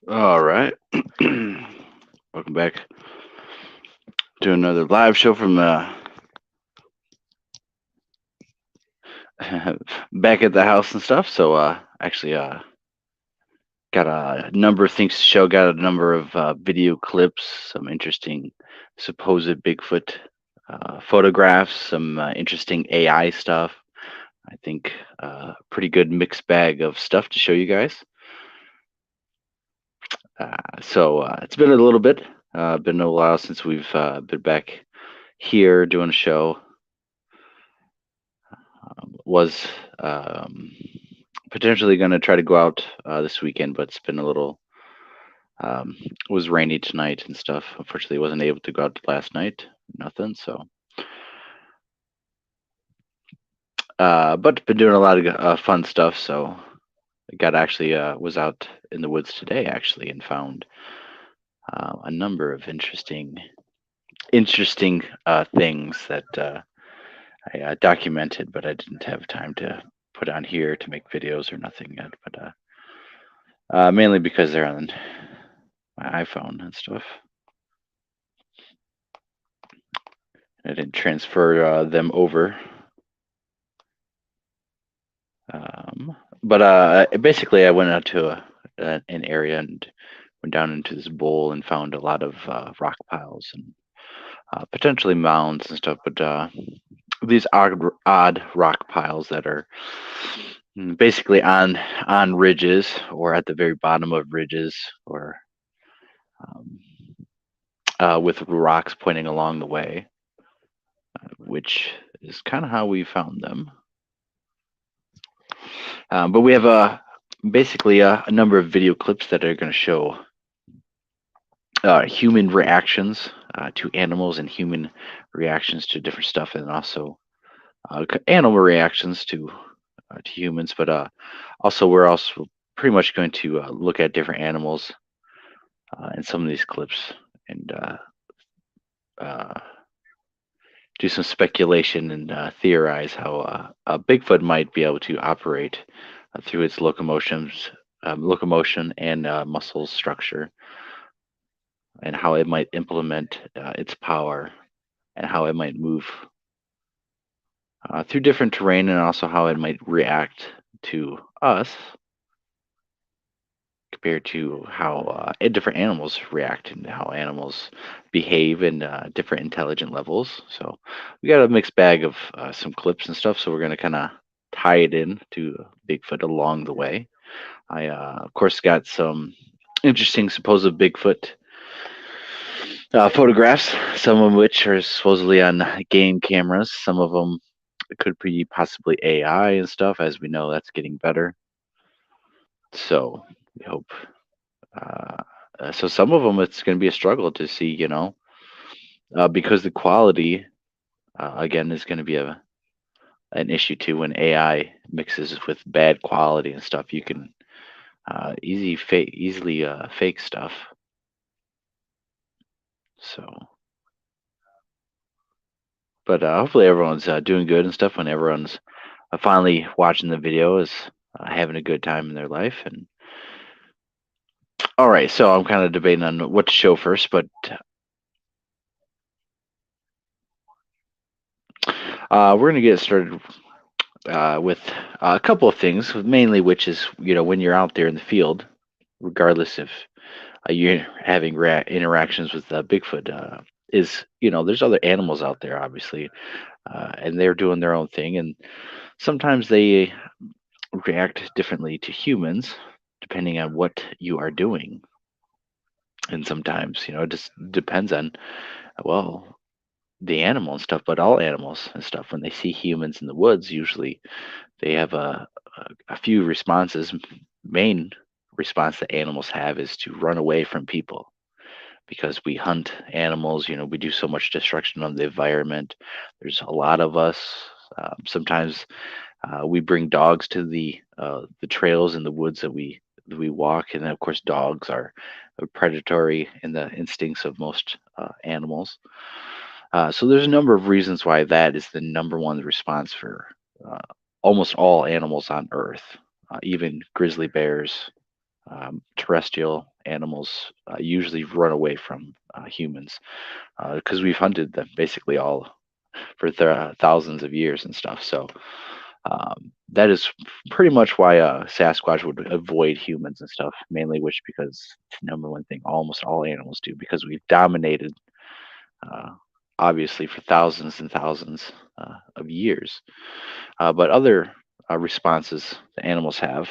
All right. Welcome back to another live show from back at the house and stuff. So actually got a number of things to show. Got a number of video clips, some interesting supposed Bigfoot photographs, some interesting AI stuff. I think pretty good mixed bag of stuff to show you guys. So it's been a little bit, been a while since we've been back here doing a show. Was potentially going to try to go out this weekend, but it's been a little was rainy tonight and stuff. Unfortunately, wasn't able to go out last night. Nothing. So, but been doing a lot of fun stuff. So, I got actually was out in the woods today actually and found a number of interesting things that I documented, but I didn't have time to put on here to make videos or nothing yet. But mainly because they're on my iPhone and stuff. I didn't transfer them over. But basically, I went out to an area and went down into this bowl and found a lot of rock piles and potentially mounds and stuff. But these odd rock piles that are basically on ridges or at the very bottom of ridges or with rocks pointing along the way, which is kind of how we found them. But we have basically a number of video clips that are going to show human reactions to animals and human reactions to different stuff, and also animal reactions to humans. But also, we're also pretty much going to look at different animals in some of these clips and do some speculation and theorize how a Bigfoot might be able to operate through its locomotion and muscle structure, and how it might implement its power, and how it might move through different terrain, and also how it might react to us, compared to how different animals react and how animals behave in different intelligent levels. So we got a mixed bag of some clips and stuff. So we're going to kind of tie it in to Bigfoot along the way. I, of course, got some interesting supposed Bigfoot photographs, some of which are supposedly on game cameras. Some of them could be possibly AI and stuff. As we know, that's getting better. So we hope. Uh, so some of them, it's going to be a struggle to see, because the quality, again, is going to be an issue too when AI mixes with bad quality and stuff. You can easily fake stuff. So, but hopefully everyone's doing good and stuff. When everyone's finally watching the video, is having a good time in their life. And all right, so I'm kind of debating on what to show first, but we're gonna get started with a couple of things, mainly which is when you're out there in the field, regardless if you're having interactions with Bigfoot, is there's other animals out there, obviously, and they're doing their own thing, and sometimes they react differently to humans depending on what you are doing, and sometimes it just depends on well the animal and stuff, but all animals and stuff when they see humans in the woods usually they have a few responses. Main response that animals have is to run away from people because we hunt animals. We do so much destruction of the environment. There's a lot of us. Sometimes we bring dogs to the trails in the woods that we walk, and then, of course, dogs are predatory in the instincts of most animals. So there's a number of reasons why that is the number one response for uh, almost all animals on Earth, even grizzly bears, terrestrial animals usually run away from humans because we've hunted them basically all for thousands of years and stuff. So that is pretty much why Sasquatch would avoid humans and stuff, mainly which because it's the number one thing almost all animals do because we've dominated uh, obviously for thousands and thousands of years. But other responses the animals have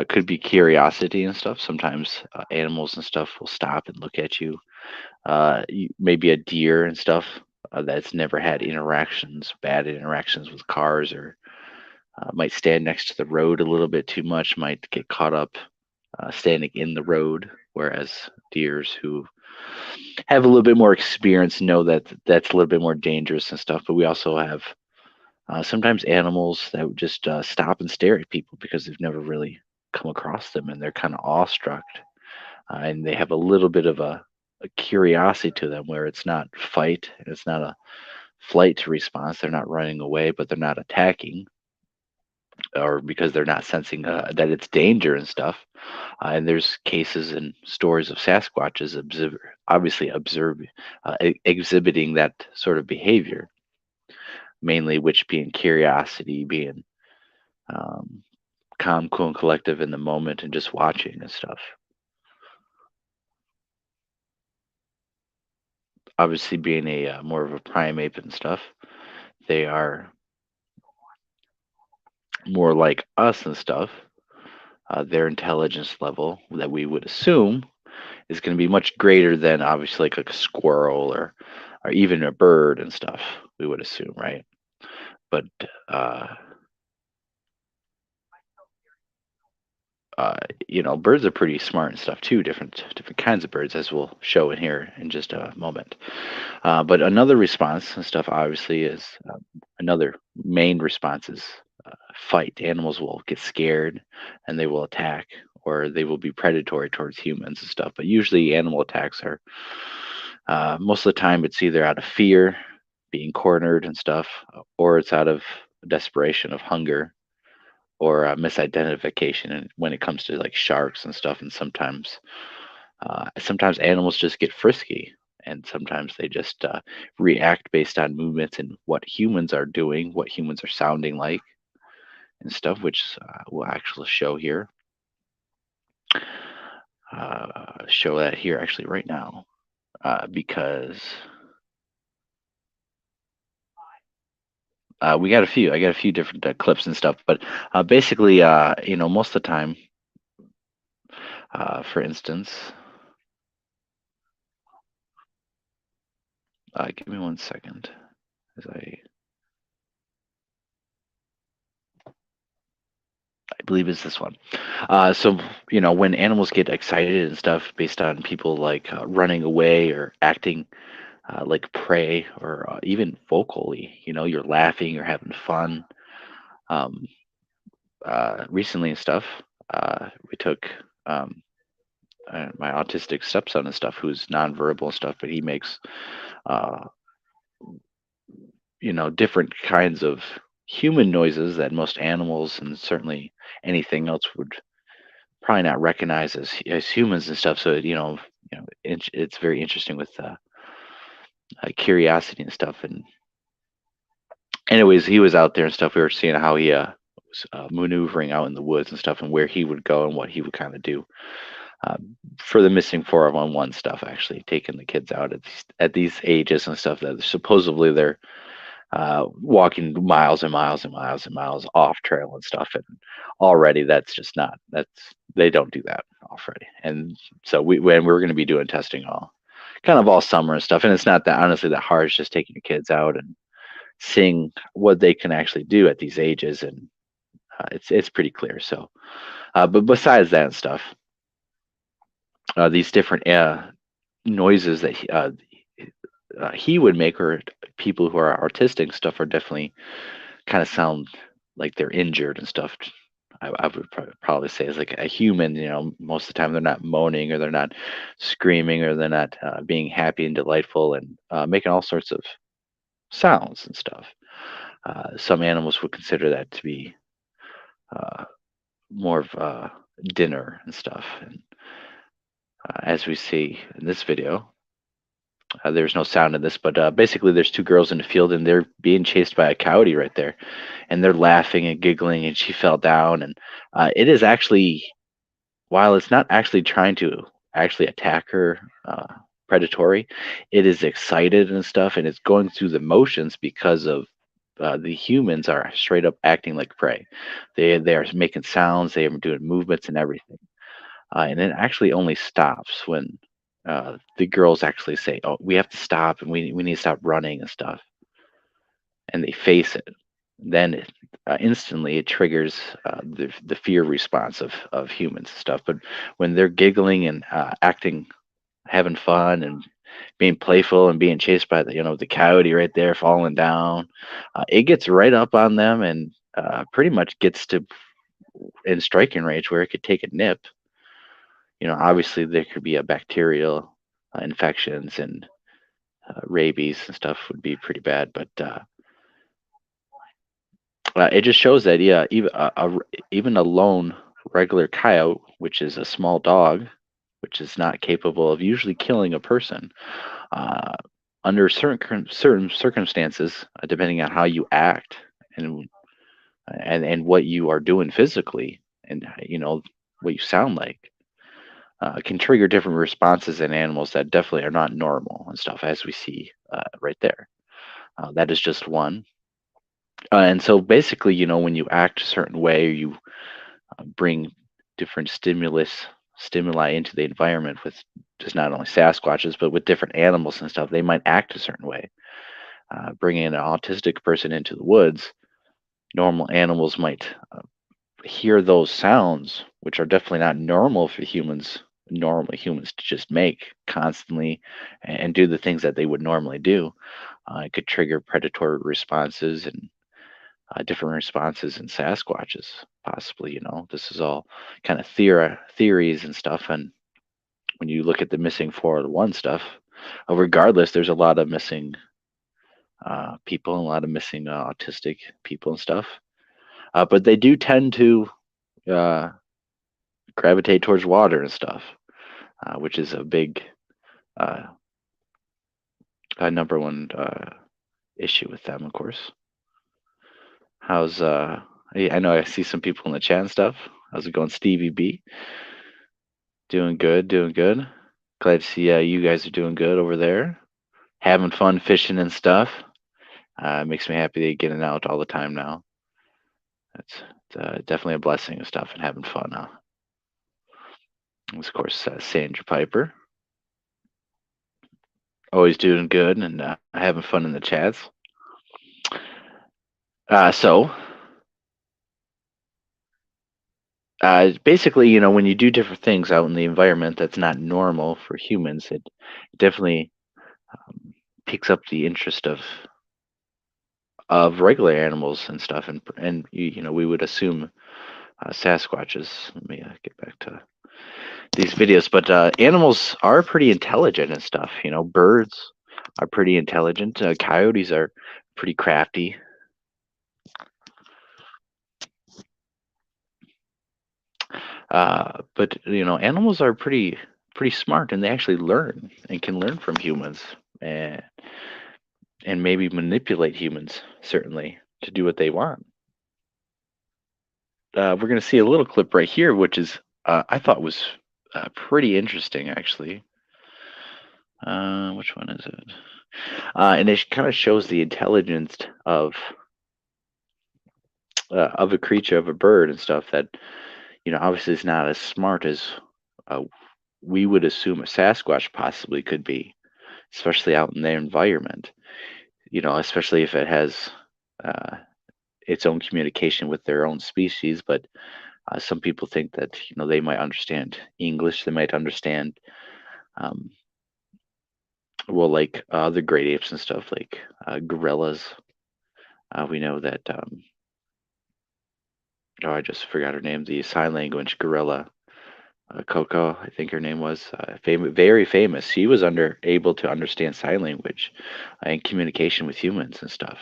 could be curiosity and stuff. Sometimes animals and stuff will stop and look at you. Maybe a deer and stuff that's never had bad interactions with cars, or might stand next to the road a little bit too much, might get caught up standing in the road. Whereas deers who have a little bit more experience know that that's a little bit more dangerous and stuff. But we also have sometimes animals that would just stop and stare at people because they've never really come across them and they're kind of awestruck, and they have a little bit of a curiosity to them where it's not fight, it's not a flight response. They're not running away, but they're not attacking, or because they're not sensing that it's danger and stuff. And there's cases and stories of Sasquatches exhibiting that sort of behavior, mainly which being curiosity, being um, calm, cool, and collective in the moment, and just watching and stuff. Obviously, being a more of a primate and stuff, they are more like us and stuff. Their intelligence level that we would assume is going to be much greater than obviously like a squirrel or even a bird and stuff. We would assume, right? But uh, birds are pretty smart and stuff too. Different kinds of birds, as we'll show in here in just a moment. But another response and stuff, obviously, is another main response is fight. Animals will get scared and they will attack, or they will be predatory towards humans and stuff. But usually, animal attacks are most of the time it's either out of fear, being cornered and stuff, or it's out of desperation of hunger or misidentification. And when it comes to like sharks and stuff, and sometimes animals just get frisky, and sometimes they just react based on movements and what humans are doing, what humans are sounding like, and stuff, which will actually show here. Show that here actually right now, because we got a few. I got a few different clips and stuff, but basically, most of the time, for instance, give me 1 second, as I believe it's this one. So when animals get excited and stuff based on people like running away or acting like prey, or even vocally, you're laughing, you're having fun. Um, Recently and stuff, we took my autistic stepson and stuff, who's nonverbal and stuff, but he makes uh, different kinds of human noises that most animals and certainly anything else would probably not recognize as humans and stuff. So it's very interesting with curiosity and stuff. And anyways, he was out there and stuff. We were seeing how he was maneuvering out in the woods and stuff, and where he would go and what he would kind of do uh, for the missing 411 stuff. Actually, taking the kids out at these ages and stuff that supposedly they're walking miles and miles and miles and miles off trail and stuff. And already that's just not, they don't do that already. And so when we're going to be doing testing all summer and stuff. And it's not that honestly that hard. It's just taking your kids out and seeing what they can actually do at these ages. And it's pretty clear. So, but besides that and stuff, these different noises that he would make, or people who are artistic stuff, are definitely kind of sound like they're injured and stuff. I would probably say is like a human. Most of the time they're not moaning, or they're not screaming, or they're not being happy and delightful and making all sorts of sounds and stuff. Some animals would consider that to be uh, more of dinner and stuff. And as we see in this video, there's no sound in this, but basically there's two girls in the field, and they're being chased by a coyote right there, and they're laughing and giggling, and she fell down. And it is actually, while it's not actually trying to actually attack her predatory, it is excited and stuff, and it's going through the motions because of the humans are straight up acting like prey. They are making sounds, they are doing movements and everything, and it actually only stops when the girls actually say, "Oh, we have to stop, and we need to stop running and stuff," and they face it. Then instantly it triggers the fear response of humans and stuff. But when they're giggling and acting, having fun and being playful and being chased by the coyote right there falling down, it gets right up on them, and pretty much gets to in striking range where it could take a nip. Obviously there could be a bacterial infections, and rabies and stuff would be pretty bad. But it just shows that, yeah, even a lone regular coyote, which is a small dog, which is not capable of usually killing a person, uh, under certain circumstances, depending on how you act and and what you are doing physically, and what you sound like, can trigger different responses in animals that definitely are not normal and stuff, as we see right there. That is just one. And so basically, when you act a certain way, or you bring different stimuli into the environment with just not only Sasquatches, but with different animals and stuff, they might act a certain way. Bringing an autistic person into the woods, normal animals might hear those sounds, which are definitely not normal for normally humans to just make constantly and do the things that they would normally do. It could trigger predatory responses and different responses in Sasquatches, possibly. This is all kind of theories and stuff. And when you look at the missing 401 stuff, regardless, there's a lot of missing people, and a lot of missing autistic people and stuff. But they do tend to uh, gravitate towards water and stuff, which is a big uh, number one issue with them, of course. How's I know I see some people in the chat and stuff. How's it going, Stevie B? Doing good, doing good. Glad to see you guys are doing good over there. Having fun fishing and stuff. It makes me happy that you're getting out all the time now. It's definitely a blessing and stuff and having fun. And of course, Sandra Piper. Always doing good and having fun in the chats. So, basically, when you do different things out in the environment that's not normal for humans, it definitely picks up the interest of regular animals and stuff, and we would assume Sasquatches. Let me get back to these videos, but animals are pretty intelligent and stuff. Birds are pretty intelligent. Coyotes are pretty crafty. But animals are pretty smart, and they actually learn and can learn from humans, and maybe manipulate humans certainly to do what they want. We're going to see a little clip right here, which is I thought was pretty interesting actually. Which one is it? And it kind of shows the intelligence of a creature, of a bird and stuff that obviously is not as smart as uh, we would assume a Sasquatch possibly could be, especially out in their environment. Especially if it has uh, its own communication with their own species. But some people think that they might understand English. They might understand, um, well, like the great apes and stuff, like gorillas. We know that. Oh, I just forgot her name. The sign language gorilla, Coco, I think her name was, very famous. She was able to understand sign language and communication with humans and stuff.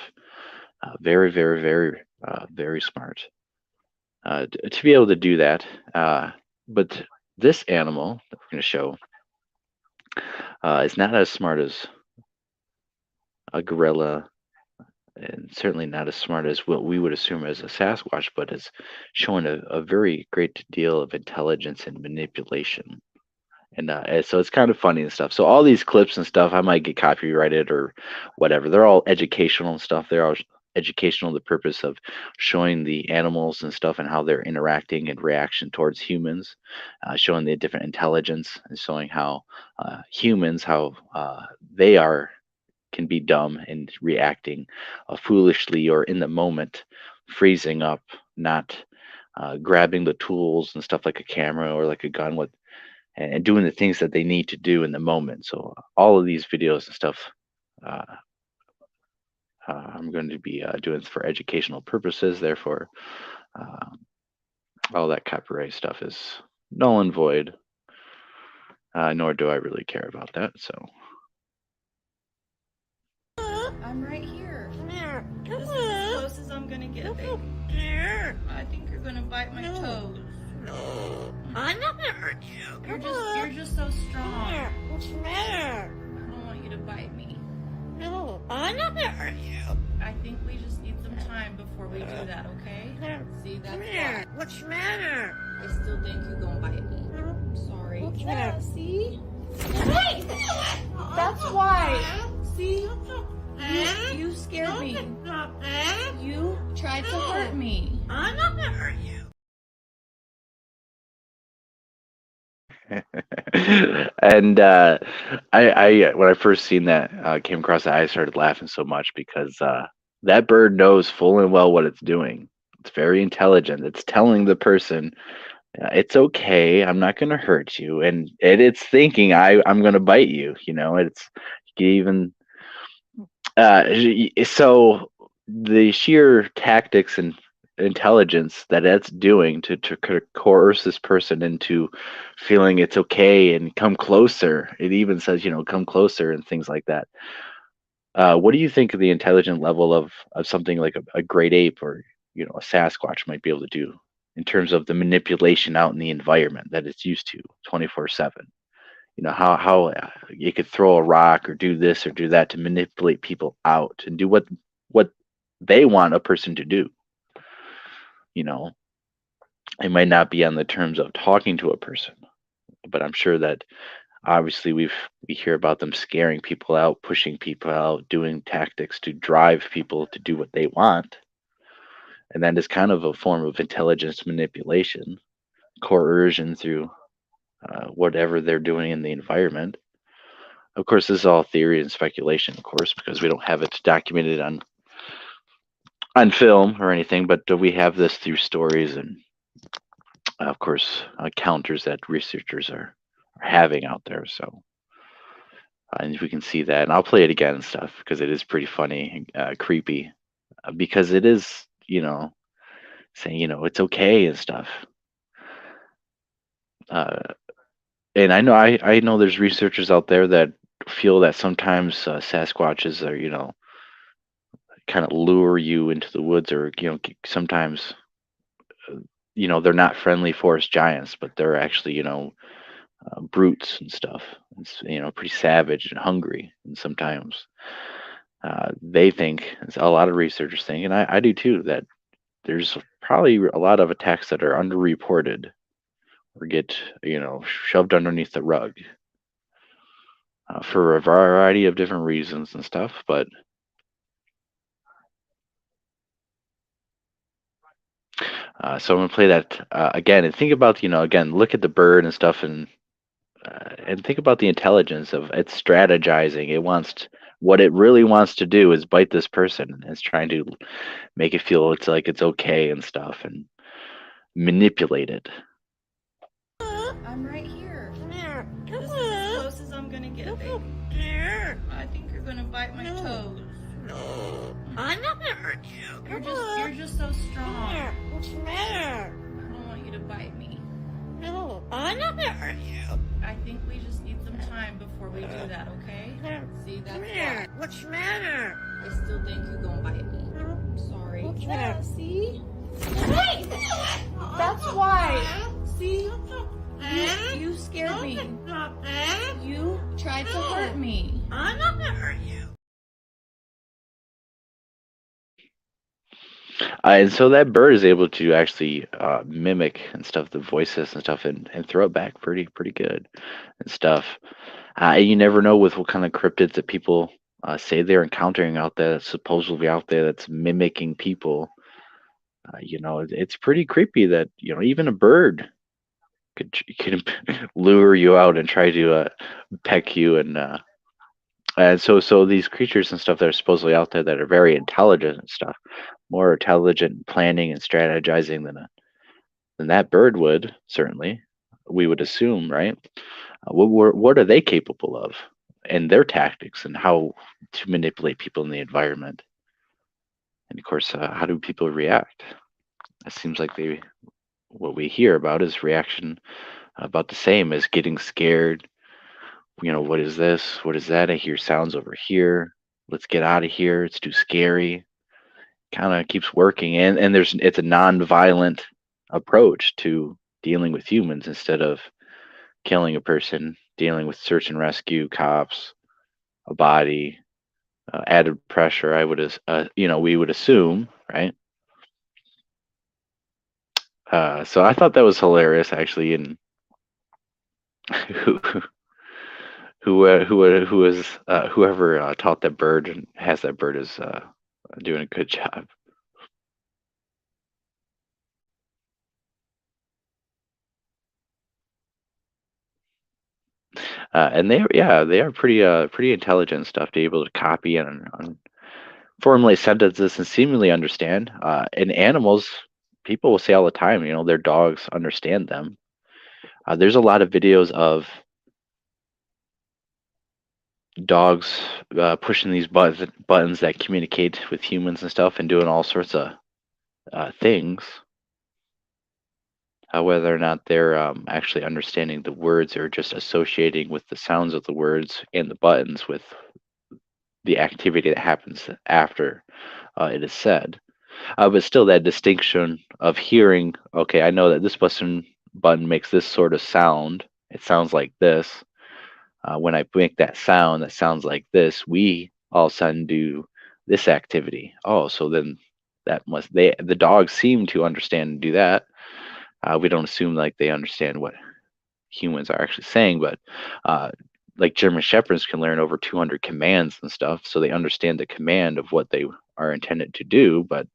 Very, very, very, very smart to be able to do that. But this animal that we're going to show is not as smart as a gorilla, and certainly not as smart as what we would assume as a Sasquatch, but is showing a very great deal of intelligence and manipulation. And so it's kind of funny and stuff. So all these clips and stuff, I might get copyrighted or whatever. They're all educational and stuff. They're all educational, the purpose of showing the animals and stuff and how they're interacting and reaction towards humans, showing the different intelligence and showing how humans, how they can be dumb and reacting foolishly or in the moment, freezing up, not grabbing the tools and stuff like a camera or like a gun with and doing the things that they need to do in the moment. So all of these videos and stuff, uh, I'm going to be doing for educational purposes. Therefore, uh, all that copyright stuff is null and void. Nor do I really care about that. So I'm right here. This is as close as I'm gonna get, baby. I think you're gonna bite my toes. No, I'm not gonna hurt you. You're just so strong. What's the matter? I don't want you to bite me. No, I'm not gonna hurt you. I think we just need some time before we do that, okay? See, that's why. What's the matter? I still think you're gonna bite me. I'm sorry. What's the matter? See? Hey! That's why. See? You scared me. You tried to hurt me. I'm not gonna hurt you. and I when I first seen that came across that, I started laughing so much because that bird knows full and well what it's doing. It's very intelligent. It's telling the person, it's okay. I'm not going to hurt you, and it's thinking I'm going to bite you. It's even so the sheer tactics and intelligence that it's doing to coerce this person into feeling it's okay and come closer. It even says, come closer and things like that. What do you think of the intelligent level of something like a great ape or a Sasquatch might be able to do in terms of the manipulation out in the environment that it's used to 24/7? How you could throw a rock or do this or do that to manipulate people out and do what they want a person to do. You know, it might not be on the terms of talking to a person, but I'm sure that obviously we hear about them scaring people out, pushing people out, doing tactics to drive people to do what they want, and that is kind of a form of intelligence manipulation, coercion through whatever they're doing in the environment. Of course, this is all theory and speculation, of course, because we don't have it documented on film or anything, but we have this through stories and, of course, encounters that researchers are having out there. So, and we can see that, and I'll play it again and stuff because it is pretty funny, creepy, because it is, saying, it's okay and stuff. Uh, and I know there's researchers out there that feel that sometimes Sasquatches are, kind of lure you into the woods, or sometimes they're not friendly forest giants, but they're actually brutes and stuff. It's pretty savage and hungry, and sometimes they think, a lot of researchers think, and I do too, that there's probably a lot of attacks that are underreported or get shoved underneath the rug for a variety of different reasons and stuff. But so I'm gonna play that again and think about again, look at the bird and stuff, and think about the intelligence of it strategizing. What it really wants to do is bite this person, and it's trying to make it feel it's like it's okay and stuff, and manipulate it. I'm right here. This is as close as I'm gonna get, baby. I think you're gonna bite my toes. No, I'm not gonna hurt you. You're just so strong. What's the matter? I don't want you to bite me. No, I'm not gonna hurt you. I think we just need some time before we do that, okay? See, that's why. What's the matter? I still think you're gonna bite me. Sorry. What's that? See? Hey! That's why. See? You scared me. Stop it. You tried to hurt me. I'm not gonna hurt you. And so that bird is able to actually mimic and stuff the voices and stuff, and throw it back pretty good and stuff. And you never know with what kind of cryptids that people say they're encountering out there, that's supposedly out there, that's mimicking people. It's pretty creepy that even a bird could lure you out and try to peck you, and so these creatures and stuff that are supposedly out there that are very intelligent and stuff, more intelligent in planning and strategizing than that bird would, certainly, we would assume, right? What are they capable of, and their tactics, and how to manipulate people in the environment, and of course, how do people react? It seems like what we hear about is reaction about the same as getting scared. What is this? What is that? I hear sounds over here. Let's get out of here. It's too scary. Kind of keeps working, and it's a non-violent approach to dealing with humans. Instead of killing a person, dealing with search and rescue, cops, a body, added pressure. We would assume, right? So I thought that was hilarious, actually, and whoever taught that bird and has that bird is doing a good job. And they are pretty intelligent and stuff to be able to copy and formulate sentences and seemingly understand. And animals, people will say all the time, their dogs understand them. There's a lot of videos of dogs pushing these buttons that communicate with humans and stuff, and doing all sorts of things. Whether or not they're actually understanding the words, or just associating with the sounds of the words and the buttons with the activity that happens after it is said. But still, that distinction of hearing, okay, I know that this button makes this sort of sound. It sounds like this. When I make that sounds like this, we all of a sudden do this activity. Oh, so then that must they the dogs seem to understand and do that. We don't assume like they understand what humans are actually saying, but uh, like German shepherds can learn over 200 commands and stuff, so they understand the command of what they are intended to do. But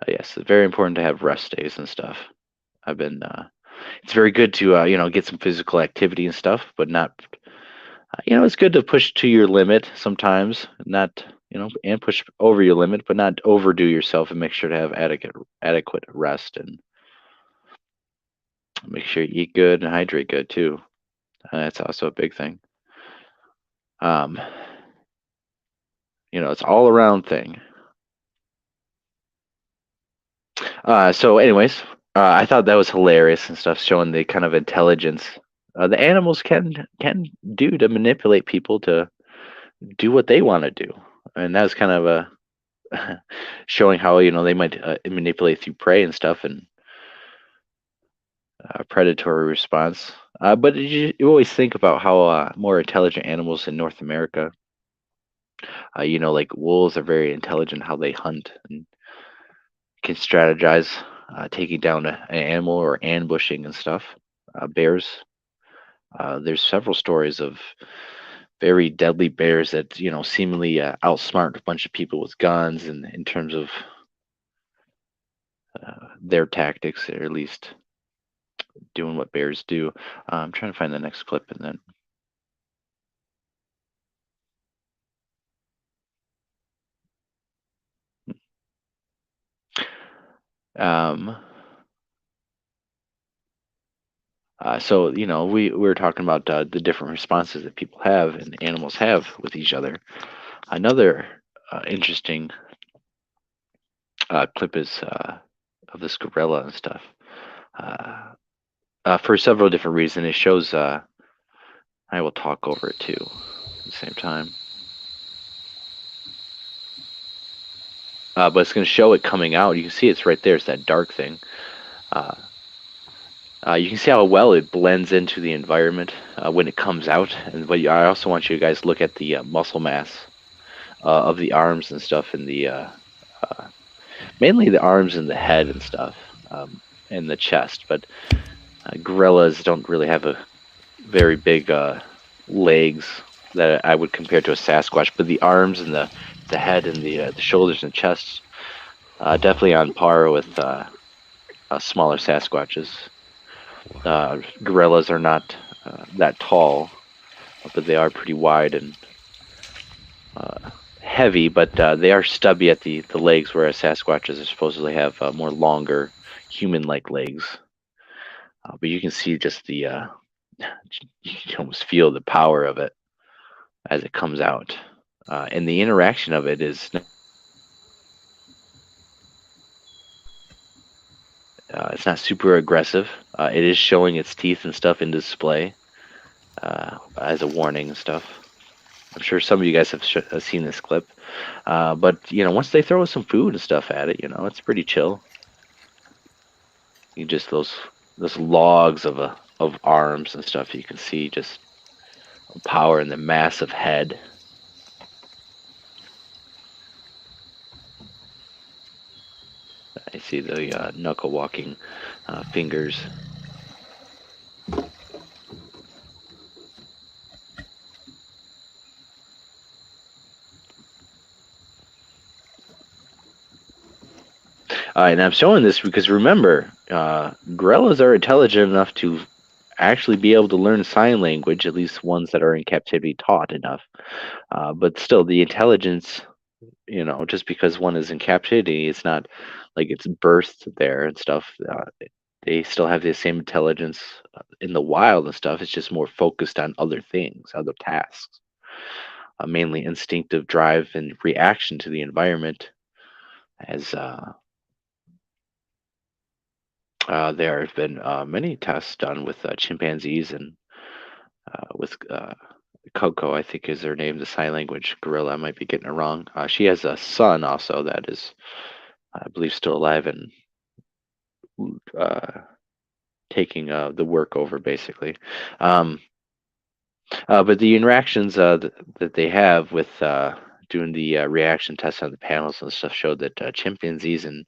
yes, it's very important to have rest days and stuff. I've been. It's very good to get some physical activity and stuff, but not. It's good to push to your limit sometimes, not and push over your limit, but not overdo yourself, and make sure to have adequate rest, and make sure you eat good and hydrate good too. That's also a big thing. Um, it's all around thing. So, anyways, I thought that was hilarious and stuff, showing the kind of intelligence the animals can do to manipulate people to do what they want to do, and that's kind of a showing how they might manipulate through prey and stuff and predatory response. But you always think about how more intelligent animals in North America, like wolves, are very intelligent how they hunt and can strategize, taking down an animal or ambushing and stuff. Bears, there's several stories of very deadly bears that seemingly outsmart a bunch of people with guns, and in terms of their tactics, or at least doing what bears do. I'm trying to find the next clip, and then um, so we were talking about the different responses that people have and animals have with each other. Another interesting clip is of this gorilla and stuff. Uh, for several different reasons, it shows. I will talk over it too at the same time. But it's going to show it coming out. You can see it's right there. It's that dark thing. Uh, you can see how well it blends into the environment when it comes out. But I also want you guys to look at the muscle mass of the arms and stuff, and mainly the arms and the head and stuff, and the chest. But gorillas don't really have a very big legs that I would compare to a Sasquatch. But the arms and the head and the shoulders and chests definitely on par with smaller Sasquatches. Gorillas are not that tall, but they are pretty wide and heavy, but they are stubby at the legs, whereas Sasquatches supposedly have more longer human-like legs. But you can see just you can almost feel the power of it as it comes out. And the interaction of it is it's not super aggressive. It is showing its teeth and stuff in display as a warning and stuff. I'm sure some of you guys have seen this clip. But once they throw some food and stuff at it, it's pretty chill. You just those logs of arms and stuff. You can see just power in the massive head. I see the knuckle walking fingers. And I'm showing this because remember, gorillas are intelligent enough to actually be able to learn sign language, at least ones that are in captivity taught enough. But still, the intelligence, just because one is in captivity, it's not like it's birthed there and stuff. They still have the same intelligence in the wild and stuff. It's just more focused on other things, other tasks, mainly instinctive drive and reaction to the environment. As there have been many tests done with chimpanzees and with Coco, I think is her name, the sign language gorilla. I might be getting it wrong. She has a son also that is, I believe, still alive and taking the work over, basically. But the interactions that they have with doing the reaction tests on the panels and stuff showed that chimpanzees and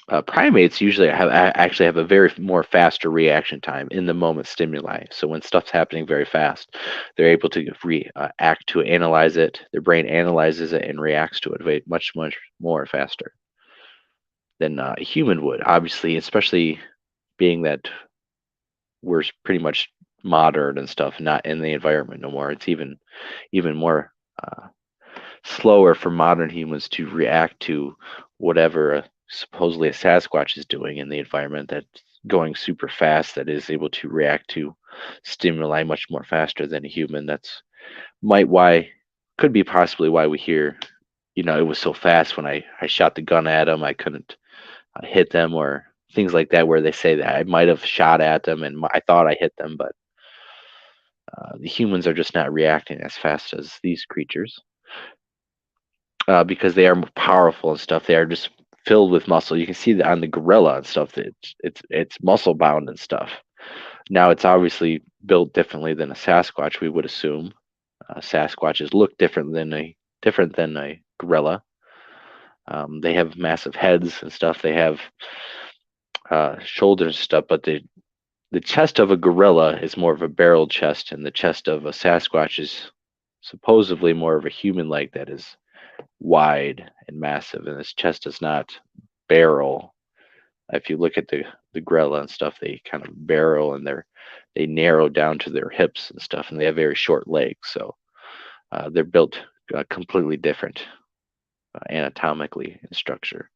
um, primates usually actually have a very more faster reaction time in the moment stimuli. So when stuff's happening very fast, they're able to react to it, analyze it. Their brain analyzes it and reacts to it much more faster than a human would. Obviously, especially being that we're pretty much modern and stuff, not in the environment no more. It's even more uh, slower for modern humans to react to whatever supposedly a Sasquatch is doing in the environment that's going super fast, that is able to react to stimuli much more faster than a human. That's might why could be possibly why we hear, it was so fast when I shot the gun at them, I couldn't hit them, or things like that, where they say that I might have shot at them and I thought I hit them, but the humans are just not reacting as fast as these creatures. Because they are more powerful and stuff. They are just filled with muscle. You can see that on the gorilla and stuff. That it's muscle bound and stuff. Now it's obviously built differently than a Sasquatch. We would assume Sasquatches look different than a gorilla. They have massive heads and stuff. They have shoulders and stuff, but the chest of a gorilla is more of a barreled chest, and the chest of a Sasquatch is supposedly more of a human leg that is wide and massive, and his chest is not barrel. If you look at the gorilla and stuff, they kind of barrel, and they narrow down to their hips and stuff, and they have very short legs. So they're built completely different anatomically in structure.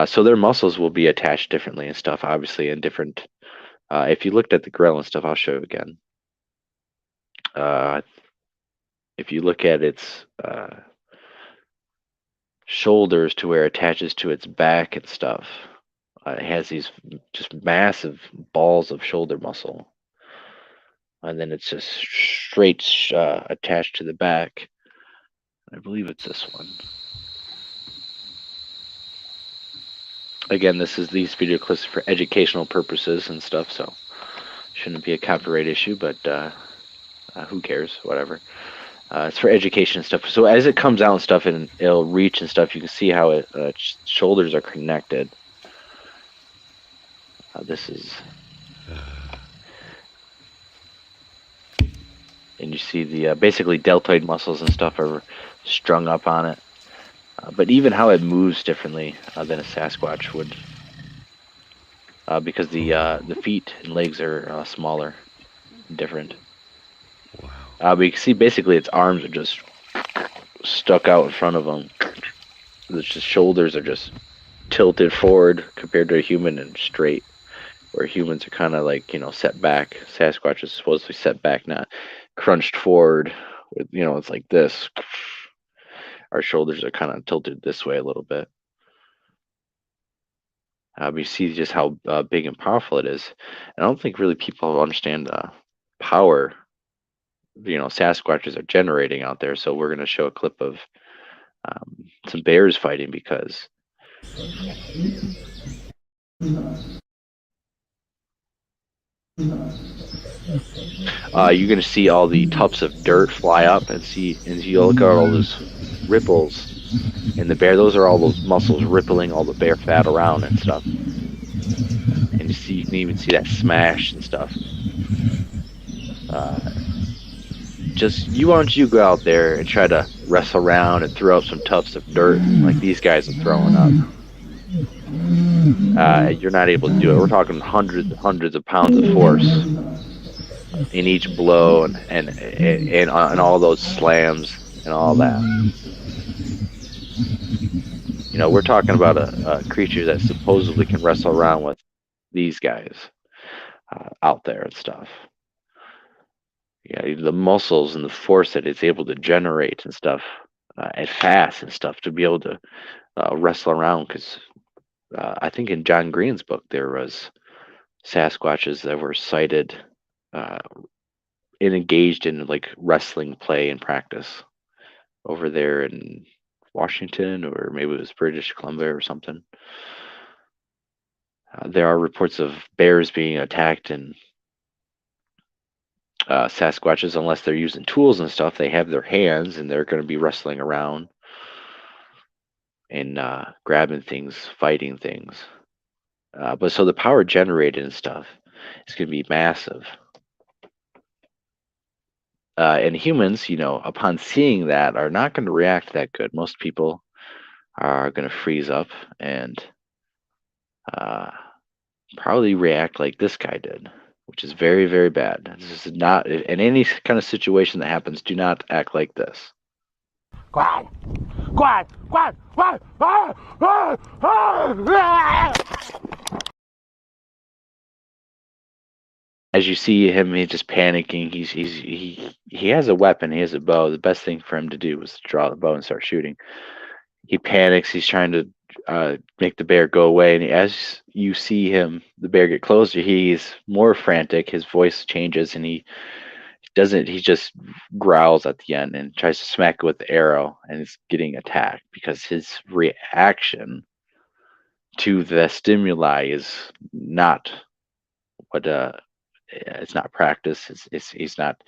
So their muscles will be attached differently and stuff, obviously, in different. If you looked at the gorilla and stuff, I'll show you again. If you look at its shoulders to where it attaches to its back and stuff, it has these just massive balls of shoulder muscle, and then it's just straight attached to the back. I believe it's this one. Again, these video clips for educational purposes and stuff, so shouldn't be a copyright issue, but who cares? Whatever. It's for education and stuff. So as it comes out and stuff, and it'll reach and stuff, you can see how its shoulders are connected. This is, and you see the basically deltoid muscles and stuff are strung up on it. But even how it moves differently than a Sasquatch would, because the feet and legs are smaller, and different. Wow. But you can see basically its arms are just stuck out in front of them. The shoulders are just tilted forward compared to a human, and straight, where humans are kind of like, set back. Sasquatch is supposedly set back, not crunched forward. It's like this. Our shoulders are kind of tilted this way a little bit. You see just how big and powerful it is. And I don't think really people understand the power Sasquatches are generating out there. So we're going to show a clip of some bears fighting, because you're going to see all the tufts of dirt fly up, and you look at all those ripples in the bear. Those are all those muscles rippling all the bear fat around and stuff. And you can even see that smash and stuff. Why don't you go out there and try to wrestle around and throw up some tufts of dirt like these guys are throwing up. You're not able to do it. We're talking hundreds of pounds of force in each blow, and all those slams and all that. We're talking about a creature that supposedly can wrestle around with these guys out there and stuff. Yeah, the muscles and the force that it's able to generate and stuff, and fast and stuff, to be able to wrestle around. Because I think in John Green's book there was Sasquatches that were sighted and engaged in like wrestling play and practice over there in Washington, or maybe it was British Columbia or something. There are reports of bears being attacked and Sasquatches, unless they're using tools and stuff, they have their hands and they're going to be wrestling around and grabbing things, fighting things. But so the power generated and stuff is going to be massive. And humans, upon seeing that, are not going to react that good. Most people are going to freeze up and uh, probably react like this guy did, which is very, very bad. This is not in any kind of situation that happens. Do not act like this. Quack, quack, quack, quack, ah, ah, ah, As you see him, he's just panicking. He has a weapon. He has a bow. The best thing for him to do was to draw the bow and start shooting. He panics. He's trying to make the bear go away. And as you see him, the bear get closer, he's more frantic. His voice changes, and he doesn't. He just growls at the end and tries to smack it with the arrow, and is getting attacked because his reaction to the stimuli is not what it's not practice. He's not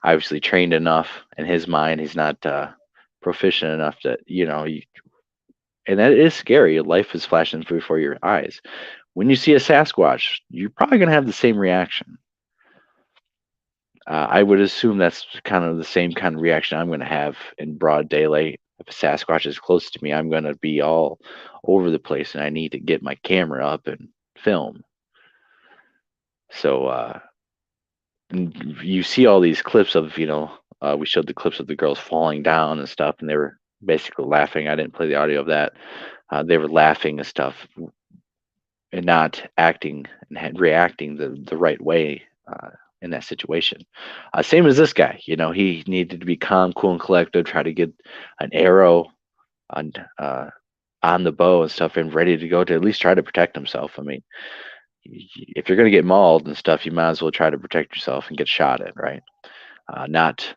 obviously trained enough in his mind. He's not proficient enough to, and that is scary. Life is flashing before your eyes. When you see a Sasquatch, you're probably going to have the same reaction. I would assume that's kind of the same kind of reaction I'm going to have in broad daylight. If a Sasquatch is close to me, I'm going to be all over the place, and I need to get my camera up and film. So you see all these clips of, we showed the clips of the girls falling down and stuff, and they were basically laughing. I didn't play the audio of that. They were laughing and stuff and not acting and reacting the right way in that situation. Same as this guy, he needed to be calm, cool, and collected, try to get an arrow on the bow and stuff and ready to go to at least try to protect himself. I mean, if you're going to get mauled and stuff, you might as well try to protect yourself and get shot at, right? Not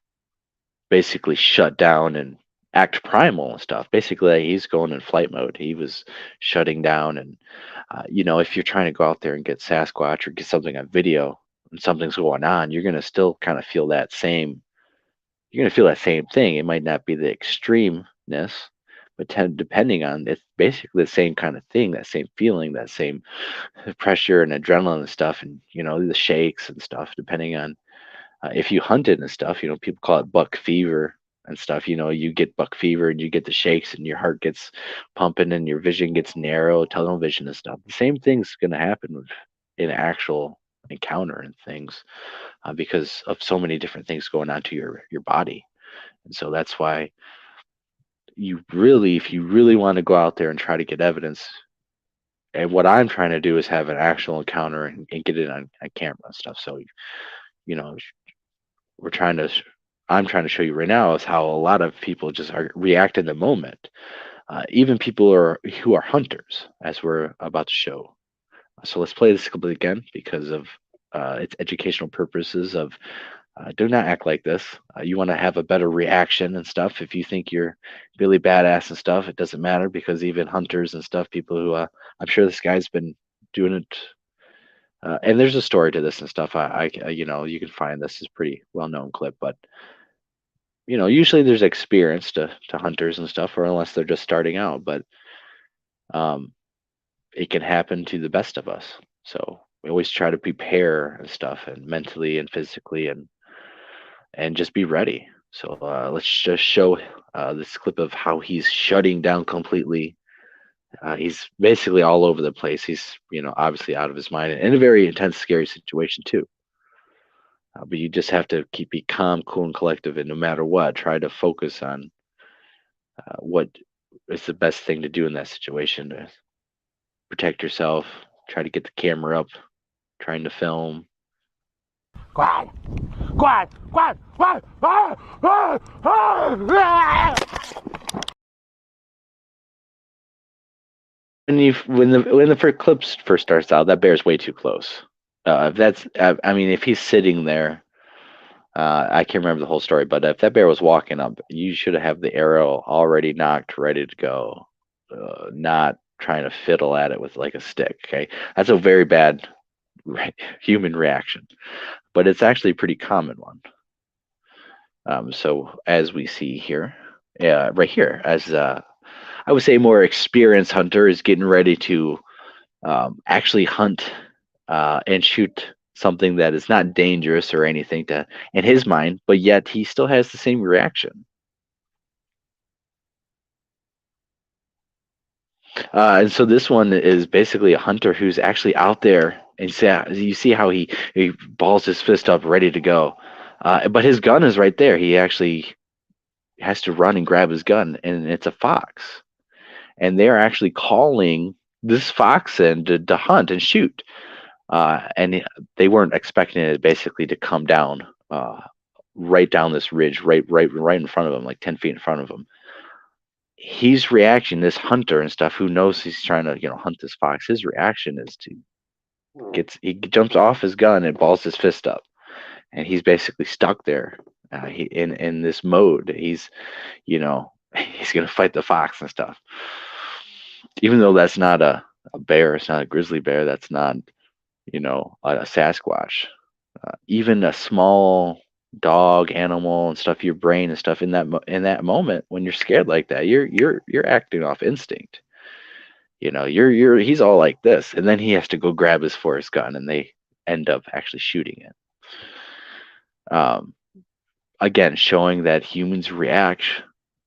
basically shut down and act primal and stuff. Basically, he's going in flight mode. He was shutting down. And, if you're trying to go out there and get Sasquatch or get something on video and something's going on, you're going to still kind of feel that same, you're going to feel that same thing. It might not be the extremeness, but depending on, it's basically the same kind of thing, that same feeling, that same pressure and adrenaline and stuff, and the shakes and stuff. Depending on if you hunted and stuff, people call it buck fever and stuff. You get buck fever and you get the shakes and your heart gets pumping and your vision gets narrow, tunnel vision and stuff. The same thing's going to happen with an actual encounter and things because of so many different things going on to your body. And so that's why if you really want to go out there and try to get evidence, and what I'm trying to do is have an actual encounter and get it on camera and stuff. So, we're trying to, I'm trying to show you right now is how a lot of people just react in the moment. Even people who are hunters, as we're about to show. So let's play this clip again because of its educational purposes of do not act like this. You want to have a better reaction and stuff. If you think you're really badass and stuff, it doesn't matter because even hunters and stuff, people who I'm sure this guy's been doing it. And there's a story to this and stuff. You can find this is pretty well known clip, but usually there's experience to hunters and stuff, or unless they're just starting out. But it can happen to the best of us. So we always try to prepare and stuff, and mentally and physically, and just be ready. So let's just show this clip of how he's shutting down completely. He's basically all over the place. He's, obviously out of his mind and in a very intense, scary situation too. But you just have to be calm, cool, and collective, and no matter what, try to focus on what is the best thing to do in that situation to protect yourself. Try to get the camera up, trying to film. quack, quack, quack, quack, ah, ah, ah, ah. When the first clip first starts out, that bear's way too close. If he's sitting there, I can't remember the whole story, but if that bear was walking up, you should have the arrow already knocked, ready to go, not trying to fiddle at it with like a stick. Okay, that's a very bad human reaction. but it's actually a pretty common one. So as we see here, right here, as I would say, more experienced hunter is getting ready to actually hunt and shoot something that is not dangerous or anything to in his mind, but yet he still has the same reaction. And so this one is basically a hunter who's actually out there, and you see how he balls his fist up, ready to go, but his gun is right there. He actually has to run and grab his gun, and it's a fox, and they're actually calling this fox in to hunt and shoot. And they weren't expecting it basically to come down right down this ridge, right in front of them, like 10 feet in front of them. He's reaction, this hunter and stuff, who knows he's trying to hunt this fox. His reaction is to he jumps off his gun and balls his fist up, and he's basically stuck there. In this mode, he's he's gonna fight the fox and stuff. Even though that's not a bear, it's not a grizzly bear. That's not a Sasquatch. Even a small dog animal and stuff, your brain and stuff, in that moment when you're scared like that, you're acting off instinct. He's all like this, and then he has to go grab his forest gun, and they end up actually shooting it. Again, showing that humans react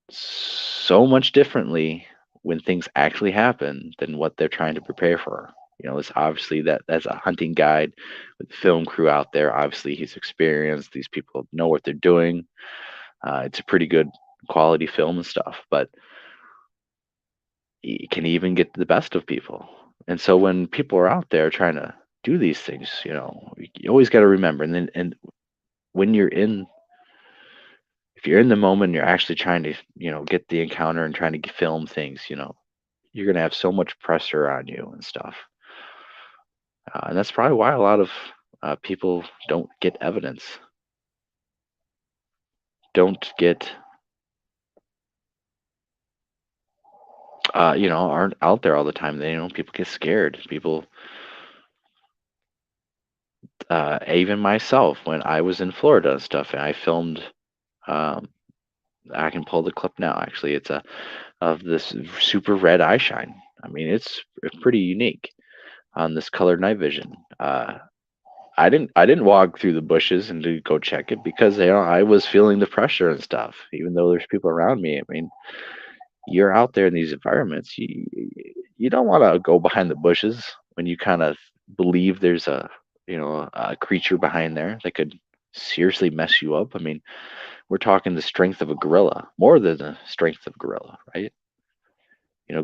so much differently when things actually happen than what they're trying to prepare for. It's obviously that's a hunting guide with the film crew out there. Obviously, he's experienced. These people know what they're doing. It's a pretty good quality film and stuff, but it can even get the best of people. And so when people are out there trying to do these things, you always got to remember. And when if you're in the moment, you're actually trying to get the encounter and trying to film things. You're gonna have so much pressure on you and stuff. And that's probably why a lot of people don't get evidence, don't get, aren't out there all the time. People get scared. People, even myself, when I was in Florida and stuff, and I filmed, um, I can pull the clip now. Actually, it's of this super red eye shine. I mean, it's pretty unique on this colored night vision. I didn't walk through the bushes and to go check it because I was feeling the pressure and stuff. Even though there's people around me, I mean, you're out there in these environments. You don't want to go behind the bushes when you kind of believe there's a creature behind there that could seriously mess you up. I mean, we're talking the strength of a gorilla, more than the strength of a gorilla, right?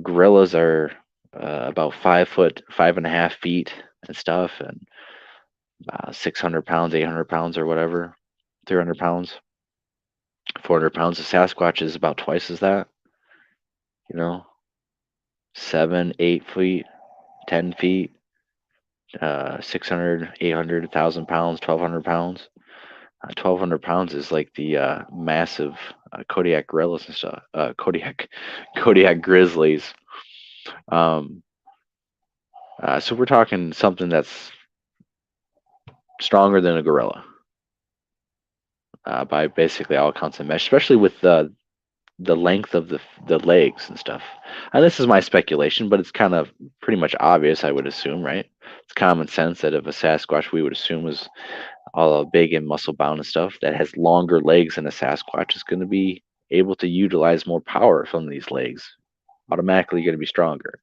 Gorillas are about 5 foot, 5.5 feet and stuff, and 600 pounds, 800 pounds, or whatever, 300 pounds, 400 pounds. The Sasquatch is about twice as that, you know, 7, 8 feet, 10 feet, 600, 800, 1,000 pounds, 1,200 pounds. 1,200 pounds is like the massive Kodiak gorillas and stuff, Kodiak grizzlies. Um, so we're talking something that's stronger than a gorilla by basically all accounts and measures, especially with the length of the legs and stuff. And this is my speculation, but it's kind of pretty much obvious, I would assume, right? It's common sense that if a Sasquatch, we would assume, was all big and muscle bound and stuff, that has longer legs than a Sasquatch is going to be able to utilize more power from these legs. Automatically going to be stronger,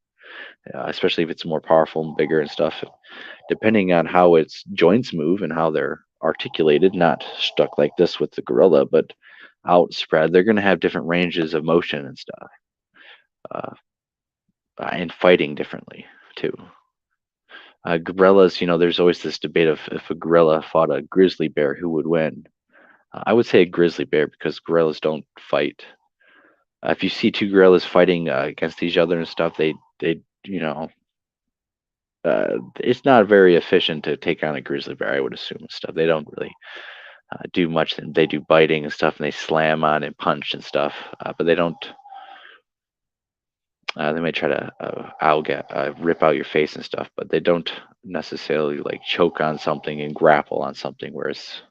especially if it's more powerful and bigger and stuff. Depending on how its joints move and how they're articulated, not stuck like this with the gorilla, but outspread, they're going to have different ranges of motion and stuff, uh, and fighting differently too. Gorillas, there's always this debate of if a gorilla fought a grizzly bear, who would win. I would say a grizzly bear because gorillas don't fight. If you see two gorillas fighting against each other and stuff, it's not very efficient to take on a grizzly bear, I would assume, and stuff. They don't really do much. They do biting and stuff, and they slam on and punch and stuff, but they don't They might try to rip out your face and stuff, but they don't necessarily like choke on something and grapple on something. Whereas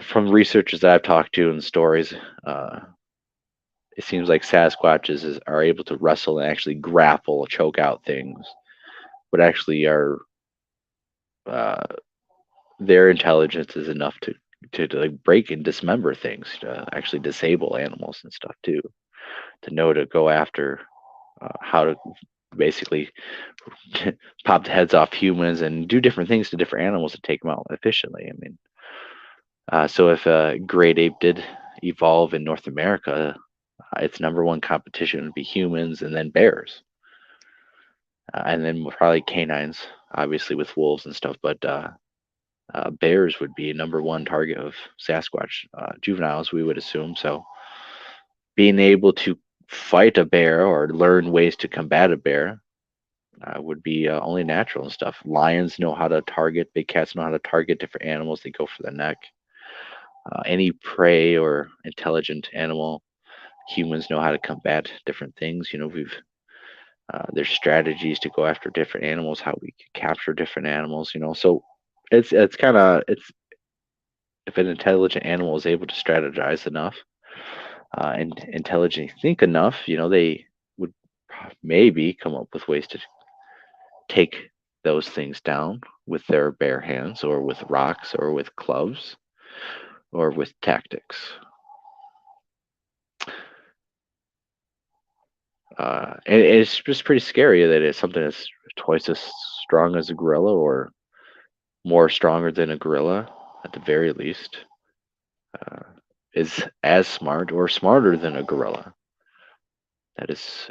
from researchers that I've talked to and stories, uh, it seems like are able to wrestle and actually grapple, choke out things, but actually are uh, their intelligence is enough to like break and dismember things, to actually disable animals and stuff too, to know to go after how to basically pop the heads off humans and do different things to different animals to take them out efficiently. I mean, so if a great ape did evolve in North America, its number one competition would be humans and then bears, and then probably canines, obviously with wolves and stuff. But bears would be number one target of Sasquatch juveniles, we would assume. So being able to fight a bear or learn ways to combat a bear would be only natural and stuff. Lions know how to target, big cats know how to target different animals. They go for the neck. Any prey or intelligent animal, humans know how to combat different things. You know, there's strategies to go after different animals, how we can capture different animals. You know, so it's if an intelligent animal is able to strategize enough and intelligently think enough, you know, they would maybe come up with ways to take those things down with their bare hands or with rocks or with clubs or with tactics. And it's just pretty scary that it's something that's twice as strong as a gorilla or more stronger than a gorilla at the very least, uh, is as smart or smarter than a gorilla. That is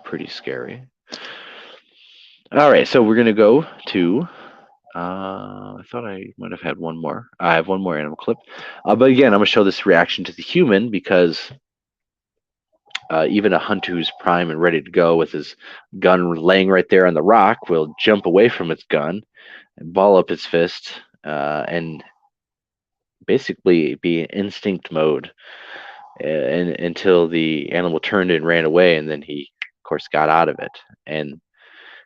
pretty scary. All right, so we're gonna go to. I thought I might have had one more. I have one more animal clip, but again, I'm gonna show this reaction to the human because even a hunter who's prime and ready to go with his gun laying right there on the rock will jump away from its gun and ball up his fist and basically be in instinct mode until the animal turned and ran away, and then he, of course, got out of it. And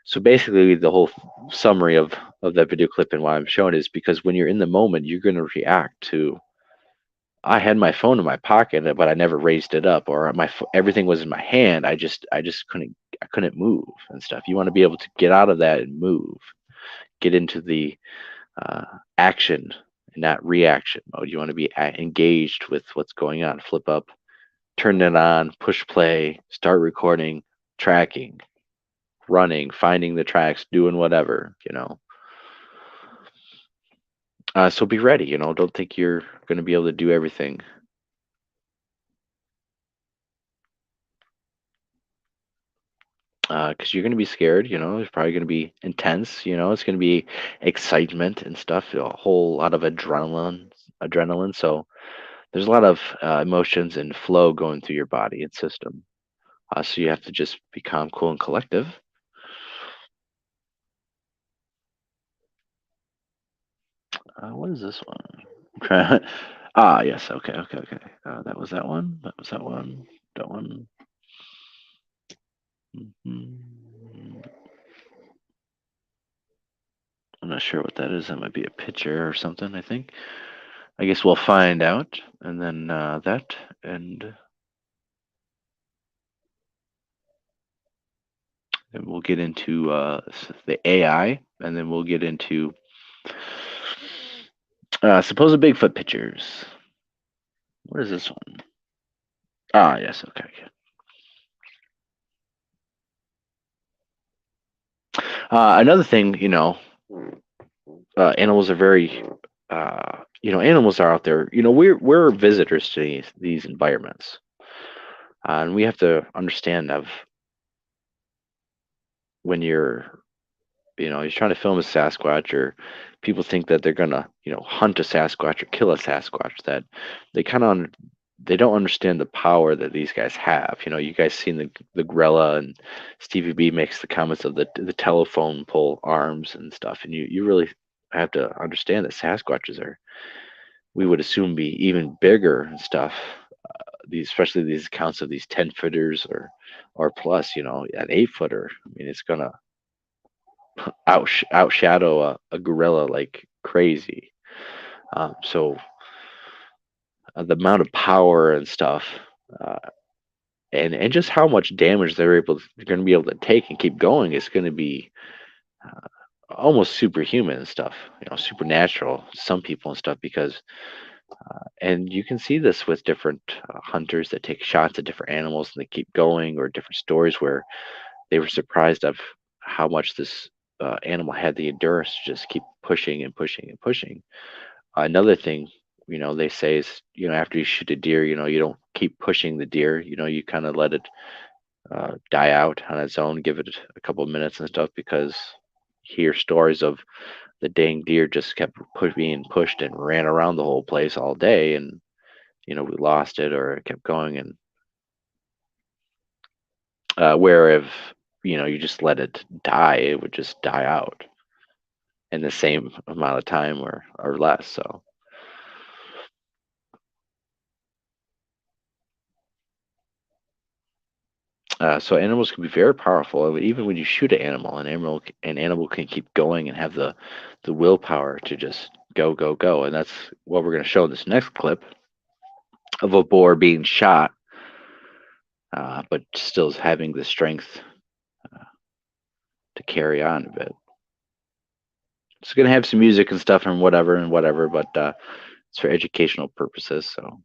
so basically, the whole summary of that video clip and why I'm showing it is because when you're in the moment, you're going to react to. I had my phone in my pocket, but I never raised it up, or everything was in my hand. I just couldn't move and stuff. You want to be able to get out of that and move, get into the action and not reaction mode. You want to be engaged with what's going on. Flip up, turn it on, push play, start recording, tracking, running, finding the tracks, doing whatever, you know. So be ready, you know. Don't think you're going to be able to do everything. Because you're going to be scared, you know. It's probably going to be intense, you know. It's going to be excitement and stuff. A whole lot of adrenaline. So there's a lot of emotions and flow going through your body and system. So you have to just be calm, cool, and collective. What is this one? Yes. Okay. That was that one. That was that one. That one. Mhm. I'm not sure what that is. That might be a picture or something, I think. I guess we'll find out. And then that. And then we'll get into the AI. And then we'll get into supposed Bigfoot pictures. What is this one? Yes. Okay. Another thing, you know, animals are very, animals are out there. You know, we're visitors to these environments, and we have to understand of when you're trying to film a Sasquatch, or people think that they're gonna, hunt a Sasquatch or kill a Sasquatch. That they kind of they don't understand the power that these guys have. You know, you guys seen the gorilla, and Stevie B makes the comments of the telephone pole arms and stuff, and you really have to understand that Sasquatches are, we would assume, be even bigger and stuff these, especially these accounts of these 10 footers or plus, an 8 footer. I mean, it's gonna outshadow a gorilla like crazy. So the amount of power and stuff, uh, and just how much damage they're going to be able to take and keep going is going to be uh, almost superhuman and stuff. Supernatural to some people and stuff because and you can see this with different hunters that take shots at different animals and they keep going, or different stories where they were surprised of how much this animal had the endurance to just keep pushing and pushing and pushing. Another thing, they say is, after you shoot a deer, you don't keep pushing the deer. You kind of let it die out on its own, give it a couple of minutes and stuff, because you hear stories of the dang deer just kept being pushed and ran around the whole place all day, and we lost it or it kept going. And where if you just let it die, it would just die out in the same amount of time or less. So animals can be very powerful. I mean, even when you shoot an animal can keep going and have the willpower to just go, go, go. And that's what we're going to show in this next clip of a boar being shot, but still having the strength to carry on a bit. It's going to have some music and stuff and whatever, but it's for educational purposes. So.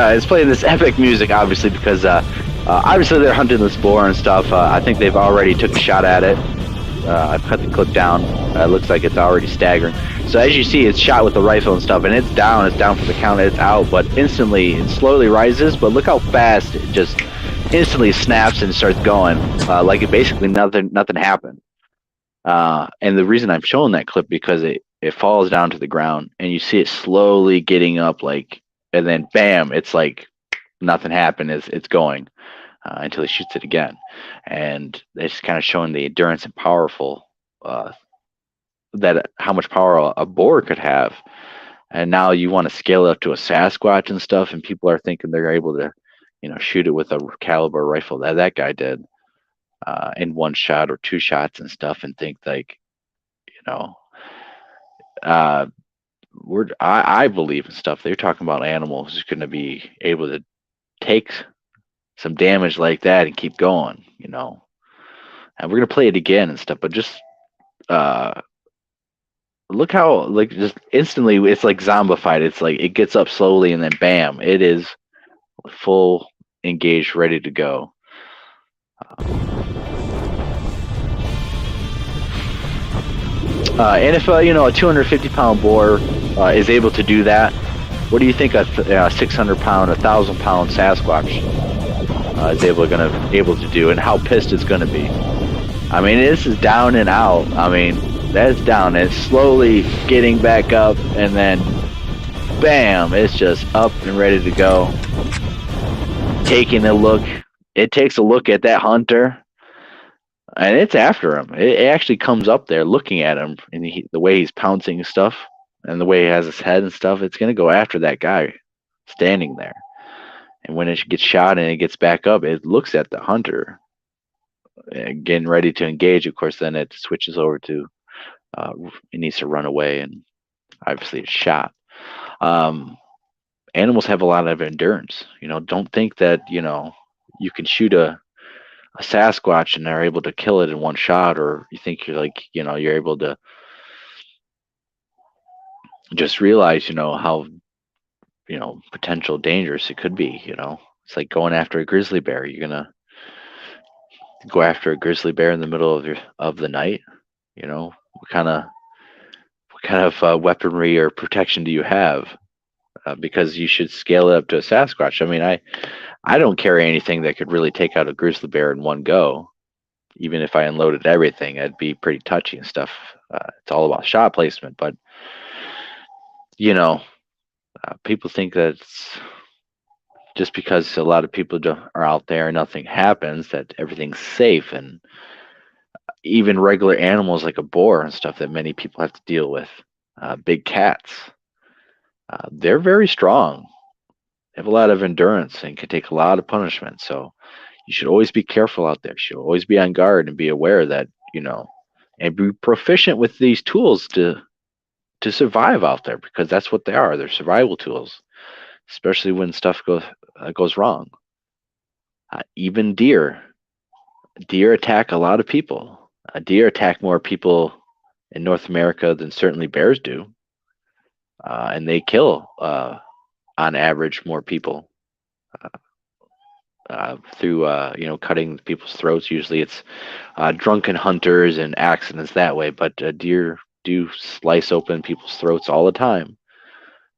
It's playing this epic music, obviously, because obviously they're hunting this boar and stuff. I think they've already took a shot at it. I've cut the clip down. It looks like it's already staggering. So as you see, it's shot with the rifle and stuff, and it's down. It's down for the count. It's out, but instantly it slowly rises. But look how fast it just instantly snaps and starts going, like it basically nothing happened. And the reason I'm showing that clip because it falls down to the ground, and you see it slowly getting up, like, and then bam, it's like nothing happened. It's going until he shoots it again, and it's kind of showing the endurance and powerful that how much power a boar could have. And now you want to scale it up to a Sasquatch and stuff, and people are thinking they're able to, shoot it with a caliber rifle that guy did in one shot or two shots and stuff, and think like, uh, I believe in stuff. They're talking about animals who's going to be able to take some damage like that and keep going, And we're gonna play it again and stuff, but just look how, like, just instantly it's like zombified. It's like it gets up slowly and then bam, it is full engaged, ready to go. And if a 250-pound boar is able to do that, what do you think a 600-pound, 1,000-pound Sasquatch is able to do, and how pissed it's going to be? I mean, this is down and out. I mean, that's down. It's slowly getting back up, and then bam, it's just up and ready to go. Taking a look. It takes a look at that hunter, and it's after him. It actually comes up there looking at him, and the way he's pouncing and stuff, and the way he has his head and stuff, it's going to go after that guy standing there. And when it gets shot and it gets back up, it looks at the hunter, getting ready to engage. Of course, then it switches over to it needs to run away, and obviously it's shot. Animals have a lot of endurance. Don't think that you can shoot a Sasquatch and they're able to kill it in one shot, or you think you're like you're able to just realize how potential dangerous it could be. It's like going after a grizzly bear. You're gonna go after a grizzly bear in the middle of the night. What kind of weaponry or protection do you have? Because you should scale it up to a Sasquatch. I mean, I don't carry anything that could really take out a grizzly bear in one go. Even if I unloaded everything, it'd be pretty touchy and stuff. It's all about shot placement, but people think that just because a lot of people are out there and nothing happens, that everything's safe. And even regular animals like a boar and stuff that many people have to deal with. Big cats, they're very strong. They have a lot of endurance and can take a lot of punishment. So you should always be careful out there. You should always be on guard and be aware that, and be proficient with these tools to survive out there, because that's what they are. They're survival tools, especially when stuff goes wrong. Even deer. Deer attack a lot of people. Deer attack more people in North America than certainly bears do, and they kill, on average, more people through cutting people's throats. Usually, it's drunken hunters and accidents that way. But deer do slice open people's throats all the time,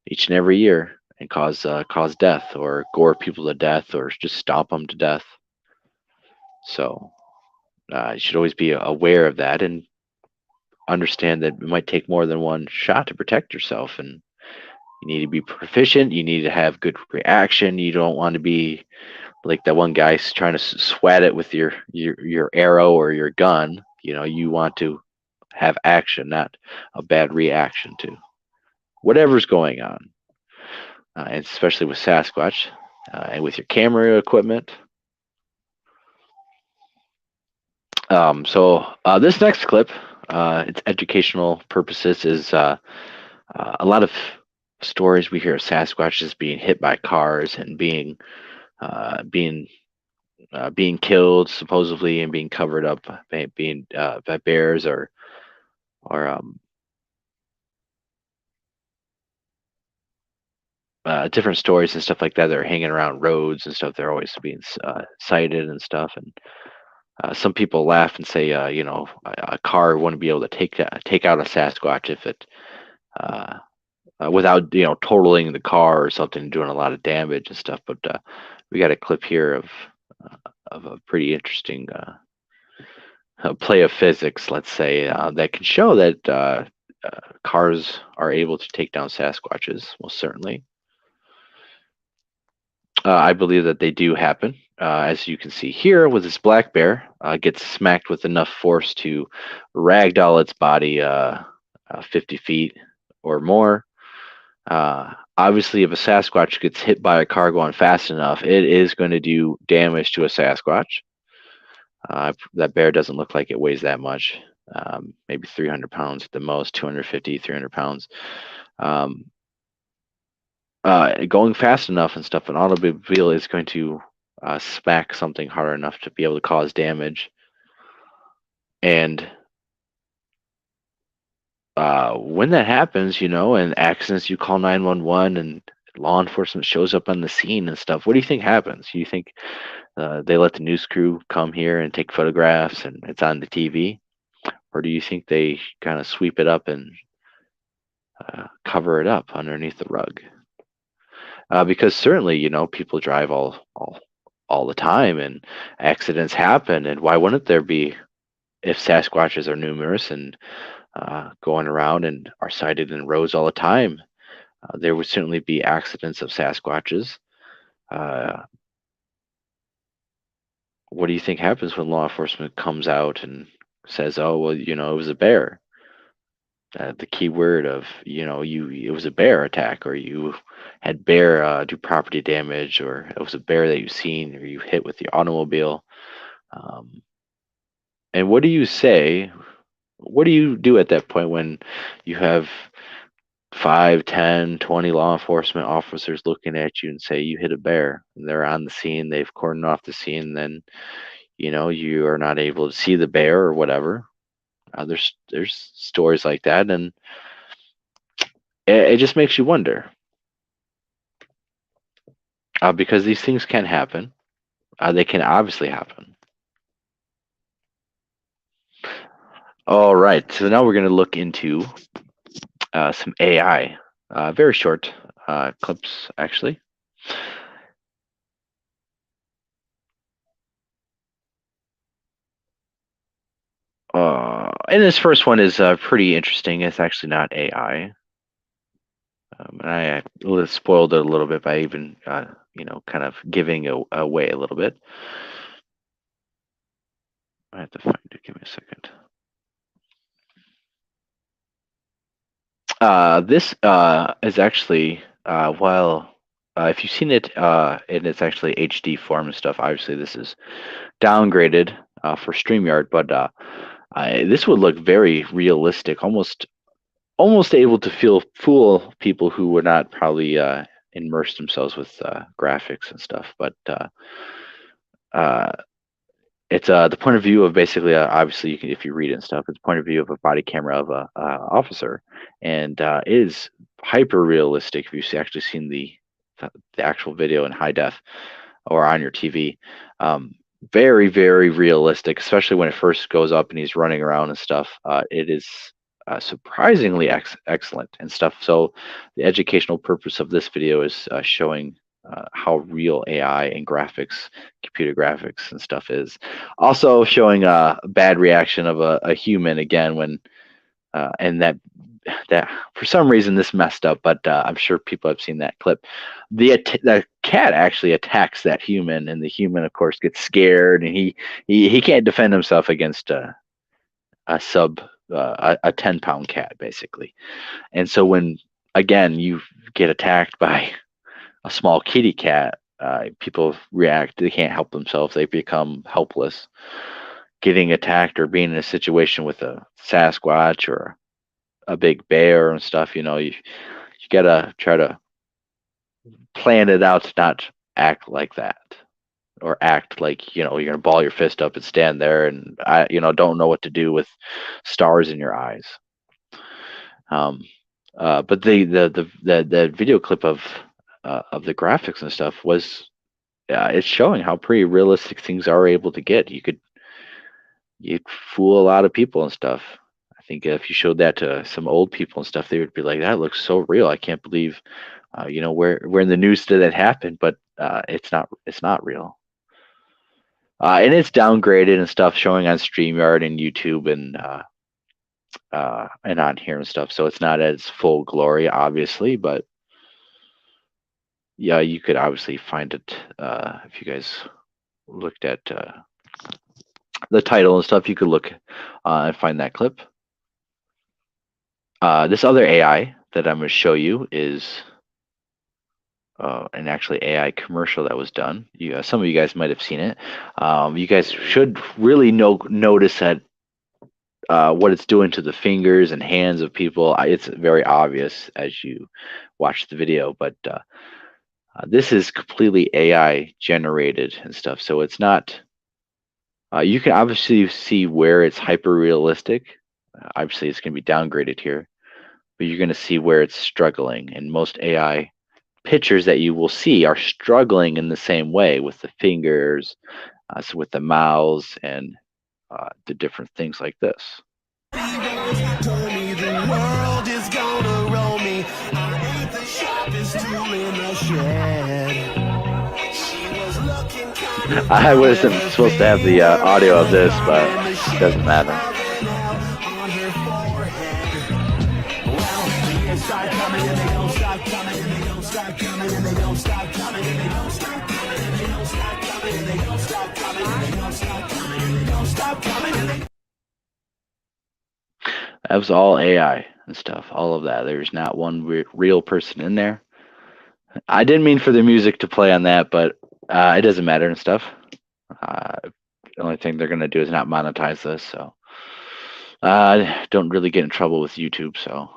each and every year, and cause death or gore people to death or just stomp them to death. So you should always be aware of that and understand that it might take more than one shot to protect yourself. And you need to be proficient. You need to have good reaction. You don't want to be like that one guy trying to swat it with your arrow or your gun. You want to have action, not a bad reaction to whatever's going on. And especially with Sasquatch, and with your camera equipment. So this next clip, its educational purposes, is a lot of stories we hear of Sasquatches being hit by cars and being killed supposedly and being covered up by bears or different stories and stuff like that. They're hanging around roads and stuff. They're always being sighted and stuff. And some people laugh and say, a car wouldn't be able to take out a Sasquatch if it without totaling the car or something, doing a lot of damage and stuff. But we got a clip here of a pretty interesting play of physics, let's say, that can show that cars are able to take down Sasquatches. Most certainly, I believe that they do happen. As you can see here, with this black bear, gets smacked with enough force to ragdoll its body 50 feet or more. Obviously, if a Sasquatch gets hit by a car going fast enough, it is going to do damage to a Sasquatch. That bear doesn't look like it weighs that much, maybe 300 pounds at the most, 250, 300 pounds. Going fast enough and stuff, an automobile is going to smack something hard enough to be able to cause damage. And when that happens, in accidents, you call 911 and law enforcement shows up on the scene and stuff. What do you think happens? You think they let the news crew come here and take photographs and it's on the TV? Or do you think they kind of sweep it up and cover it up underneath the rug? Because certainly, people drive all the time and accidents happen. And why wouldn't there be, if Sasquatches are numerous and going around and are sighted in roads all the time? There would certainly be accidents of Sasquatches. What do you think happens when law enforcement comes out and says, "Oh, well, it was a bear"? The key word of it was a bear attack, or you had bear do property damage, or it was a bear that you've seen or you hit with the automobile. And what do you say? What do you do at that point when you have 5, 10, 20 law enforcement officers looking at you and say you hit a bear, and they're on the scene, they've cordoned off the scene, then you are not able to see the bear or whatever. There's stories like that, and it just makes you wonder, because these things can happen. They can obviously happen. All right, so now we're going to look into some AI. Very short clips, actually. And this first one is pretty interesting. It's actually not AI. And I spoiled it a little bit by even, kind of giving away a little bit. I have to find it. Give me a second. This is actually if you've seen it in its actually HD form and stuff. Obviously, this is downgraded for StreamYard, but this would look very realistic, almost able to fool people who would not probably immerse themselves with graphics and stuff. But uh, it's the point of view of basically, obviously, if you read it and stuff, it's point of view of a body camera of a officer, and it is hyper realistic. If you've actually seen the actual video in high def or on your TV, very very realistic, especially when it first goes up and he's running around and stuff. It is surprisingly excellent and stuff. So the educational purpose of this video is showing how real AI and graphics, computer graphics and stuff is. Also showing a bad reaction of a human again when and that for some reason this messed up, but I'm sure people have seen that clip. The cat actually attacks that human, and the human, of course, gets scared, and he can't defend himself against a 10-pound cat, basically. And so when again you get attacked by a small kitty cat, people react. They can't help themselves. They become helpless. Getting attacked or being in a situation with a Sasquatch or a big bear and stuff, you gotta try to plan it out to not act like that, or act like you're gonna ball your fist up and stand there and don't know what to do with stars in your eyes. But the video clip of the graphics and stuff was it's showing how pretty realistic things are able to get. You'd fool a lot of people and stuff. I think if you showed that to some old people and stuff, they would be like, "That looks so real. I can't believe, where in the news did that happen?" But it's not. It's not real. And it's downgraded and stuff, showing on StreamYard and YouTube and on here and stuff. So it's not as full glory, obviously, but yeah, you could obviously find it if you guys looked at the title and stuff. You could look and find that clip. This other AI that I'm going to show you is an actually AI commercial that was done. Some of you guys might have seen it. You guys should really notice that what it's doing to the fingers and hands of people. It's very obvious as you watch the video, but this is completely AI generated and stuff. So it's not. You can obviously see where it's hyper realistic. Obviously, it's going to be downgraded here, but you're going to see where it's struggling. And most AI pictures that you will see are struggling in the same way with the fingers, so with the mouths and the different things like this. I wasn't supposed to have the audio of this, but it doesn't matter. That was all AI and stuff, all of that. There's not one real person in there. I didn't mean for the music to play on that, but it doesn't matter and stuff. The only thing they're going to do is not monetize this, so I don't really get in trouble with YouTube. So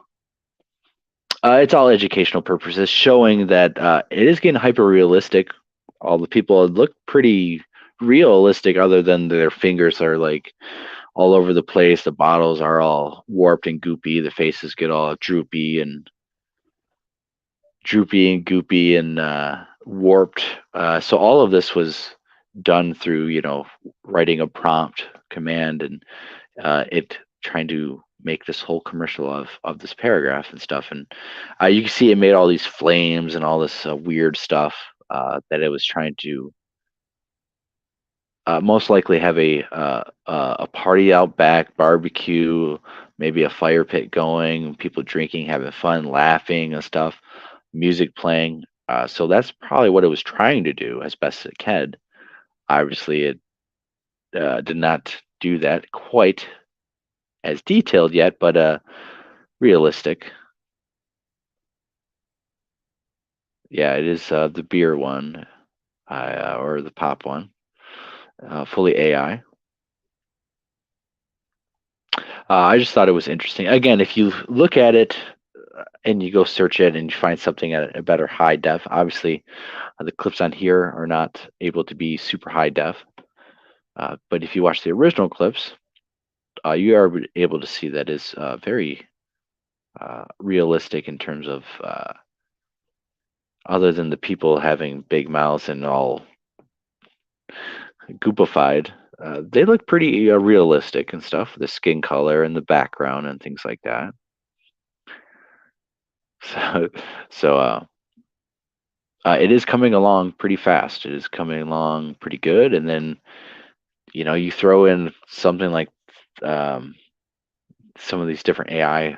it's all educational purposes, showing that it is getting hyper realistic. All the people look pretty realistic, other than their fingers are like all over the place. The bottles are all warped and goopy. The faces get all droopy and goopy and warped. So all of this was done through, writing a prompt command and it trying to make this whole commercial of this paragraph and stuff. And you can see it made all these flames and all this weird stuff that it was trying to most likely have a party out back, barbecue, maybe a fire pit going, people drinking, having fun, laughing and stuff, music playing. So that's probably what it was trying to do as best it can. Obviously, it did not do that quite as detailed yet, but realistic. Yeah, it is the beer one, or the pop one, fully AI. I just thought it was interesting. Again, if you look at it and you go search it and you find something at a better high def, obviously the clips on here are not able to be super high def. But if you watch the original clips, you are able to see that is very realistic in terms of, other than the people having big mouths and all goopified, they look pretty realistic and stuff. The skin color and the background and things like that. So, so it is coming along pretty fast. It is coming along pretty good, and then you throw in something like um, some of these different AI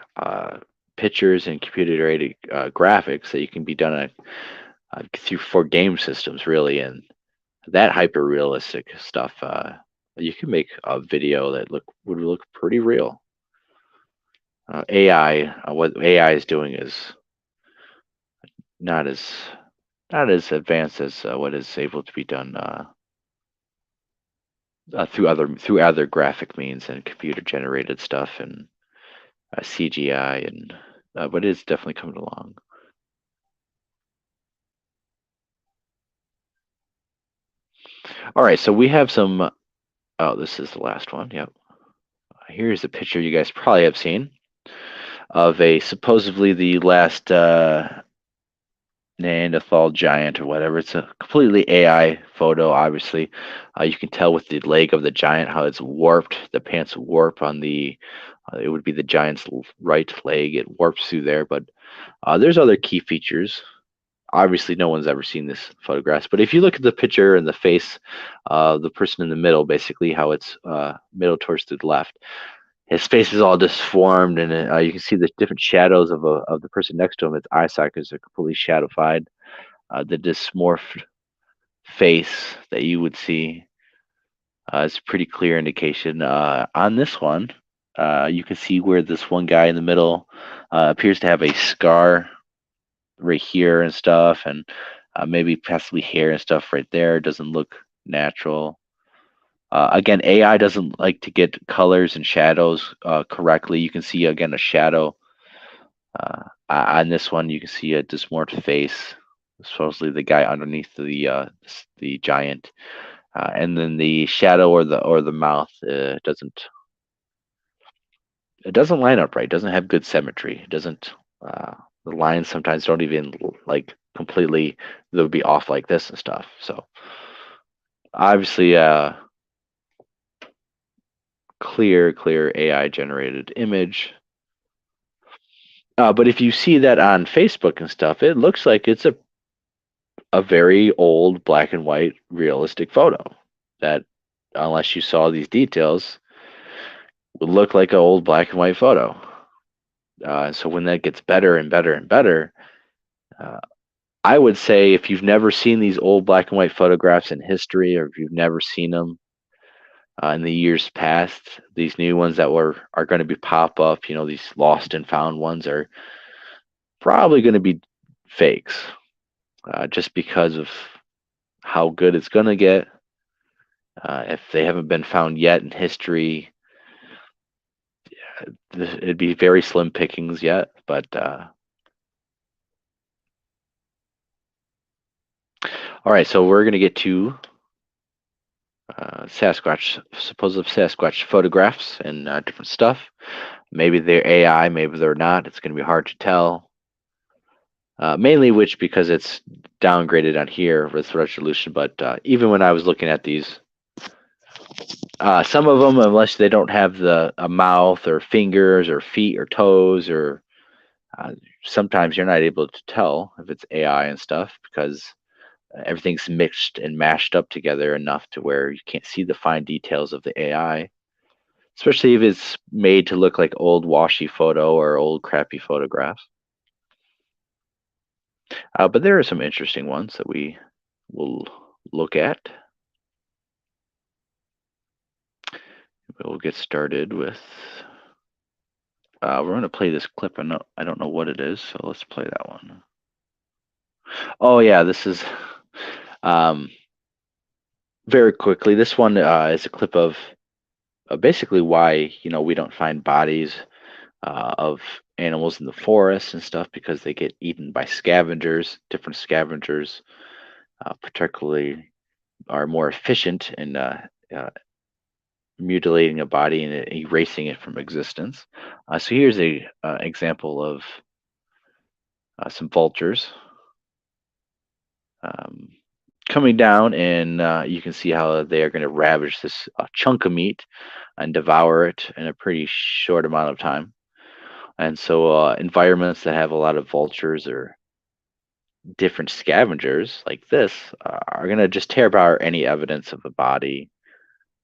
pictures and computer-generated graphics that you can be done through for game systems, really, and that hyper realistic stuff. You can make a video that would look pretty real. What AI is doing is not as not as advanced as what is able to be done through other graphic means and computer generated stuff and CGI, and but it is definitely coming along. All right, so we have some. Oh, this is the last one. Yep. Here's a picture you guys probably have seen of a supposedly the last Neanderthal giant or whatever. It's a completely AI photo. Obviously, you can tell with the leg of the giant how it's warped. The pants warp on the. It would be the giant's right leg. It warps through there, but there's other key features. Obviously, no one's ever seen this photograph, but if you look at the picture and the face of the person in the middle, basically how it's middle towards the left, his face is all disformed, and you can see the different shadows of the person next to him. Its eye sockets are completely shadowfied. The dysmorphed face that you would see is a pretty clear indication. On this one, you can see where this one guy in the middle appears to have a scar right here and stuff, and maybe possibly hair and stuff right there. Doesn't look natural. Again, AI doesn't like to get colors and shadows correctly. You can see again a shadow on this one. You can see a dysmorphed face, supposedly the guy underneath the giant, and then the shadow or the mouth doesn't line up right. It doesn't have good symmetry. It doesn't. The lines sometimes don't even like completely. They'll be off like this and stuff. So obviously, clear AI generated image. But if you see that on Facebook and stuff, it looks like it's a very old black and white realistic photo that, unless you saw these details, would look like an old black and white photo. So when that gets better and better and better, I would say if you've never seen these old black and white photographs in history, or if you've never seen them in the years past, these new ones that are going to be pop up, these lost and found ones are probably going to be fakes, just because of how good it's going to get. If they haven't been found yet in history, it'd be very slim pickings yet, but all right, so we're going to get to supposed Sasquatch photographs and different stuff. Maybe they're AI, maybe they're not. It's going to be hard to tell. Mainly because it's downgraded on here with resolution, but even when I was looking at these, some of them, unless they don't have a mouth or fingers or feet or toes, or sometimes you're not able to tell if it's AI and stuff, because everything's mixed and mashed up together enough to where you can't see the fine details of the AI, especially if it's made to look like old washy photo or old crappy photographs. But there are some interesting ones that we will look at. we'll get started with. We're going to play this clip. I don't know what it is, so let's play that one. Oh yeah, this is um, very quickly. This one is a clip of basically why we don't find bodies of animals in the forest and stuff because they get eaten by scavengers. Different scavengers, particularly, are more efficient in mutilating a body and erasing it from existence. So here's a example of some vultures um, coming down, and you can see how they are going to ravage this chunk of meat and devour it in a pretty short amount of time. And so, environments that have a lot of vultures or different scavengers like this are going to just tear apart any evidence of a body.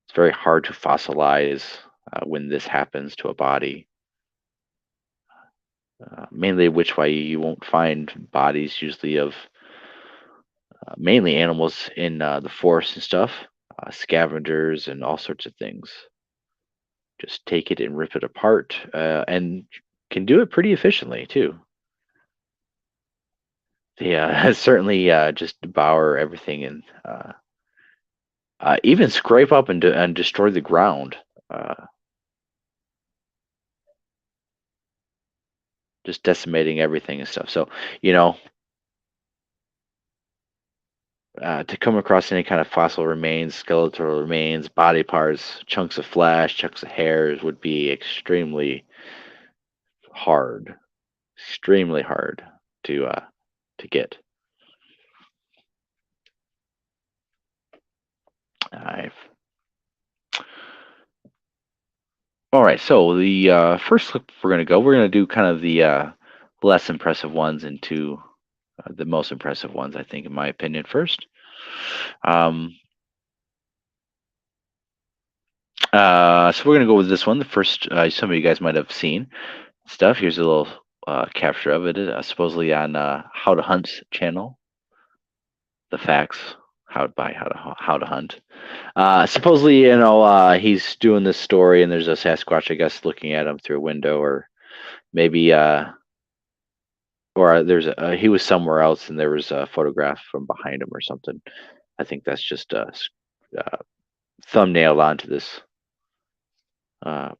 It's very hard to fossilize when this happens to a body. Mainly, which why you won't find bodies usually of mainly animals in the forest and stuff, scavengers and all sorts of things. Just take it and rip it apart, and can do it pretty efficiently too. They certainly just devour everything and even scrape up and destroy the ground. Just decimating everything and stuff. So, you know, to come across any kind of fossil remains, skeletal remains, body parts, chunks of flesh, chunks of hairs would be hard, extremely hard to get. I've All right, so the first clip we're going to do kind of the less impressive ones into the most impressive ones, I think, in my opinion, first. Um, so we're going to go with this one. The first, some of you guys might have seen stuff. Here's a little capture of it, supposedly on How to Hunt's channel. The facts, how to hunt. Supposedly, he's doing this story, and there's a Sasquatch, I guess, looking at him through a window, or maybe, or he was somewhere else, and there was a photograph from behind him or something. I think that's just thumbnailed onto this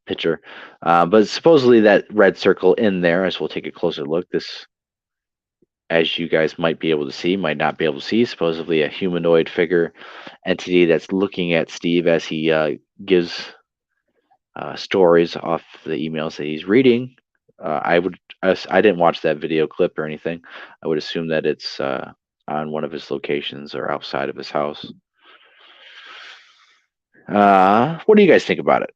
picture. But supposedly that red circle in there, as we'll take a closer look, this, as you guys might be able to see, might not be able to see, supposedly a humanoid figure entity that's looking at Steve as he gives stories off the emails that he's reading. I didn't watch that video clip or anything. I would assume that it's on one of his locations or outside of his house. What do you guys think about it?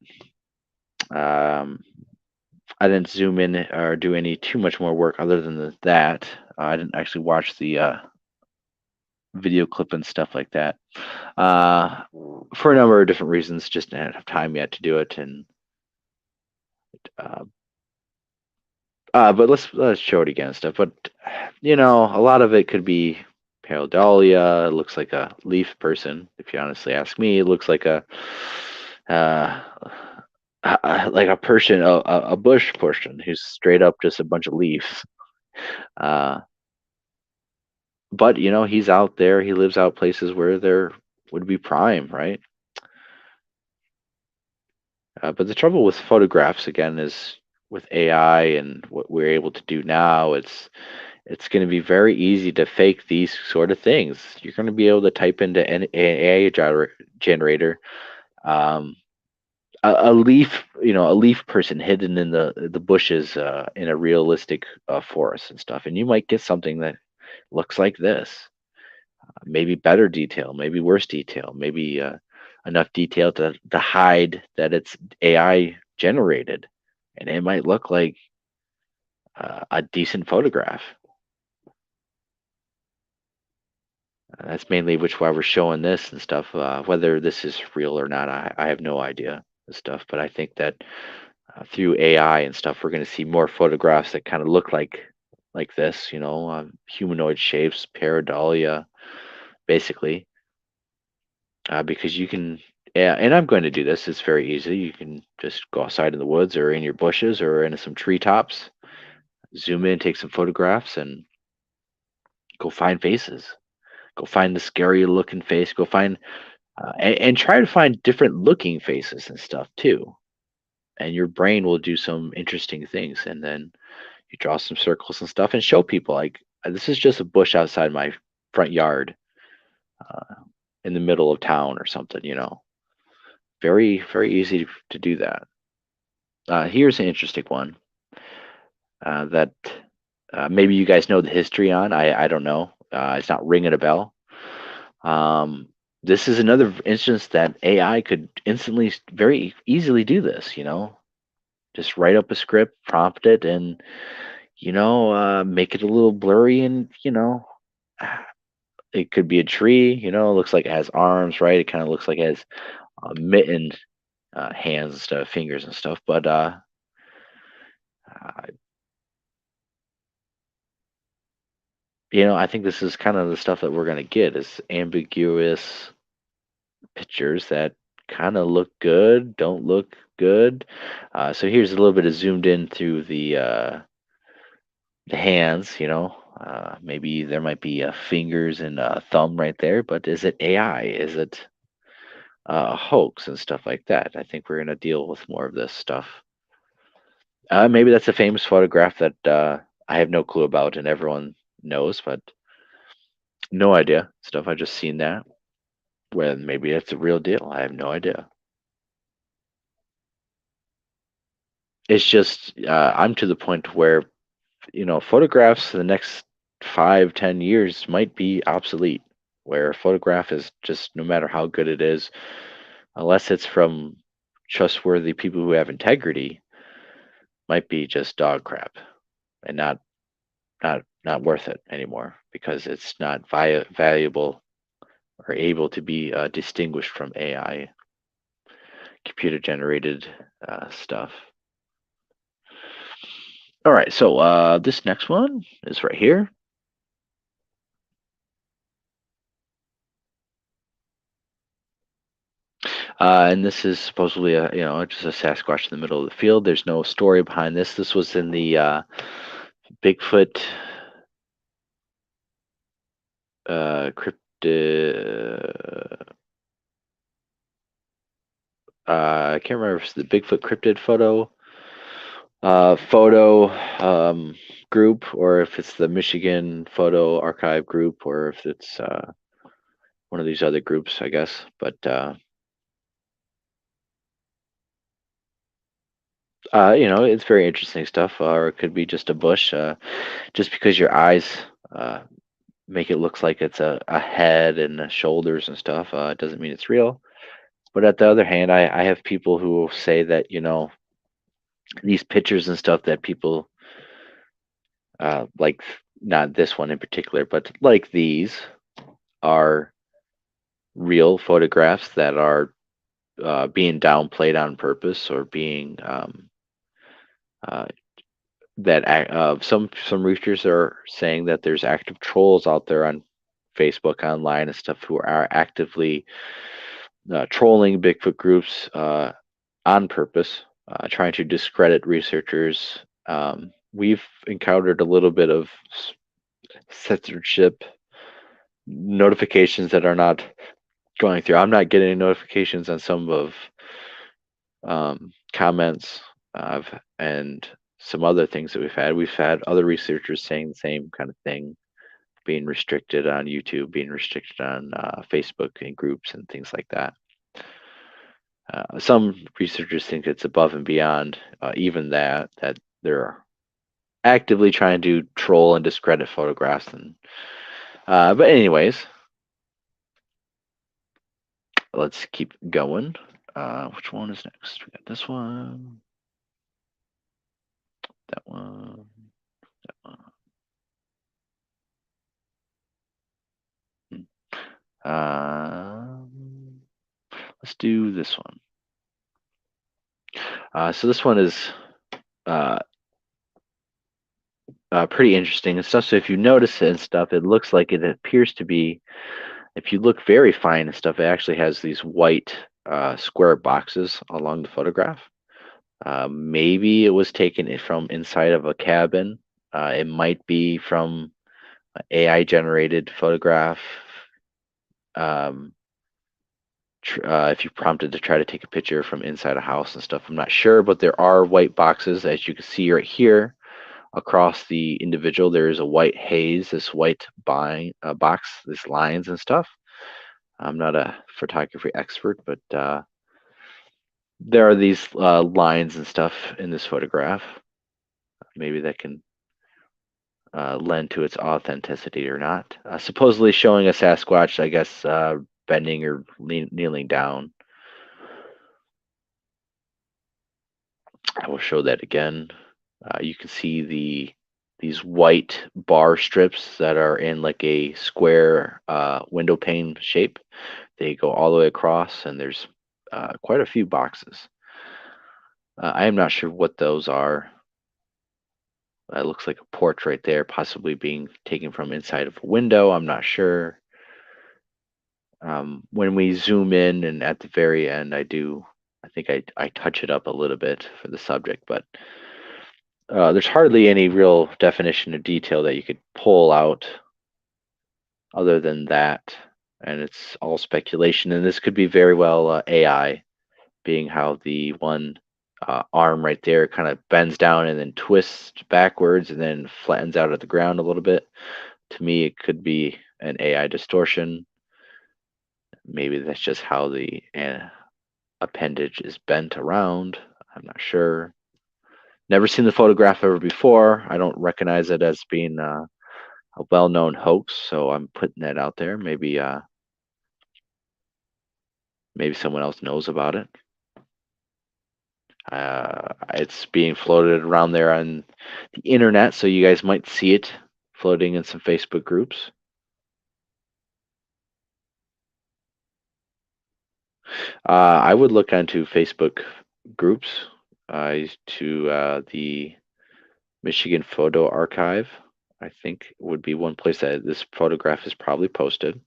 I didn't zoom in or do any too much more work other than that. I didn't actually watch the video clip and stuff like that for a number of different reasons. Just didn't have time yet to do it, and but let's show it again and stuff. But a lot of it could be pareidolia. It looks like a leaf person. If you honestly ask me, it looks like a person, a bush person who's straight up just a bunch of leaves. But he's out there. He lives out places where there would be prime, right? But the trouble with photographs, again, is with AI and what we're able to do now. It's going to be very easy to fake these sort of things. You're going to be able to type into an AI generator. A leaf, a leaf person hidden in the bushes in a realistic forest and stuff, and you might get something that looks like this. Maybe better detail, maybe worse detail, maybe enough detail to hide that it's AI generated, and it might look like a decent photograph. That's mainly why we're showing this and stuff. Whether this is real or not, I have no idea and stuff. But I think that through AI and stuff, we're going to see more photographs that kind of look like this. Humanoid shapes, pareidolia, basically, because you can Yeah, and I'm going to do this. It's very easy. You can just go outside in the woods or in your bushes or in some treetops, zoom in, take some photographs, and go find faces. Go find the scary looking face. Go find and try to find different looking faces and stuff too. And your brain will do some interesting things. And then you draw some circles and stuff and show people like this is just a bush outside my front yard uh, in the middle of town or something. Very very easy to do that. Here's an interesting one that maybe you guys know the history on. I don't know. It's not ringing a bell. Um, this is another instance that AI could instantly, very easily do this. Just write up a script, prompt it, and make it a little blurry, and it could be a tree. It looks like it has arms, right? It kind of looks like it has mittened hands and stuff, fingers and stuff. But uh, I think this is kind of the stuff that we're gonna get is ambiguous pictures that kind of look good, don't look good. So here's a little bit of zoomed in through the hands. Maybe there might be fingers and a thumb right there, but is it AI? Is it a hoax and stuff like that? I think we're gonna deal with more of this stuff. Maybe that's a famous photograph that I have no clue about and everyone knows, but no idea. Stuff I just seen that. Well, maybe it's a real deal. I have no idea. It's just I'm to the point where photographs in the next 5, 10 years might be obsolete. Where a photograph is just no matter how good it is, unless it's from trustworthy people who have integrity, might be just dog crap and not worth it anymore because it's not valuable or able to be distinguished from AI, computer generated stuff. All right, so this next one is right here. And this is supposedly just a Sasquatch in the middle of the field. There's no story behind this. This was in the Bigfoot cryptid. I can't remember if it's the Bigfoot cryptid photo group, or if it's the Michigan Photo Archive group, or if it's one of these other groups, I guess. But it's very interesting stuff, or it could be just a bush. Just because your eyes uh, make it look like it's a head and shoulders and stuff, it doesn't mean it's real. But at the other hand, I have people who will say that these pictures and stuff that people like, not this one in particular, but like these are real photographs that are being downplayed on purpose or being uh, some researchers are saying that there's active trolls out there on Facebook, online, and stuff who are actively trolling Bigfoot groups on purpose, trying to discredit researchers. We've encountered a little bit of censorship notifications that are not going through. I'm not getting notifications on some of comments and some other things that we've had. We've had other researchers saying the same kind of thing, being restricted on YouTube, being restricted on Facebook and groups and things like that. Some researchers think it's above and beyond even that they're actively trying to troll and discredit photographs. And but anyways, let's keep going. Which one is next? We got this one, that one, that one. Let's do this one. So this one is pretty interesting and stuff. So if you notice it and stuff, it looks like it appears to be, if you look very fine and stuff, it actually has these white square boxes along the photograph. Maybe it was taken from inside of a cabin. It might be from an AI generated photograph. Um, if you prompted to try to take a picture from inside a house and stuff, I'm not sure, but there are white boxes, as you can see right here across the individual. There is a white haze, this white box, these lines and stuff. I'm not a photography expert, but there are these lines and stuff in this photograph. Maybe that can lend to its authenticity or not. Supposedly showing a Sasquatch, I guess, bending or kneeling down. I will show that again. You can see these white bar strips that are in like a square window pane shape. They go all the way across, and there's quite a few boxes. I am not sure what those are. That looks like a porch right there, possibly being taken from inside of a window. I'm not sure. When we zoom in, and at the very end, I think I touch it up a little bit for the subject, but there's hardly any real definition of detail that you could pull out other than that. And it's all speculation. And this could be very well AI, being how the one arm right there kind of bends down and then twists backwards and then flattens out at the ground a little bit. To me, it could be an AI distortion. Maybe that's just how the appendage is bent around. I'm not sure. Never seen the photograph ever before. I don't recognize it as being a well-known hoax, so I'm putting that out there. Maybe someone else knows about it. It's being floated around there on the internet, so you guys might see it floating in some Facebook groups. I would look onto Facebook groups to the Michigan Photo Archive. I think would be one place that this photograph is probably posted.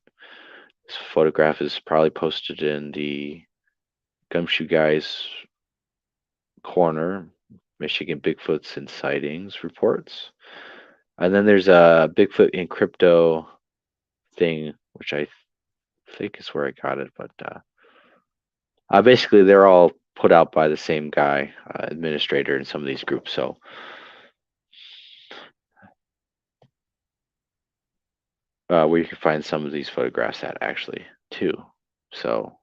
This photograph is probably posted in the Gumshoe Guys corner, Michigan Bigfoots and Sightings reports. And then there's a Bigfoot in crypto thing, which I think is where I got it. But basically, they're all put out by the same guy, administrator in some of these groups. So where you can find some of these photographs at actually too. So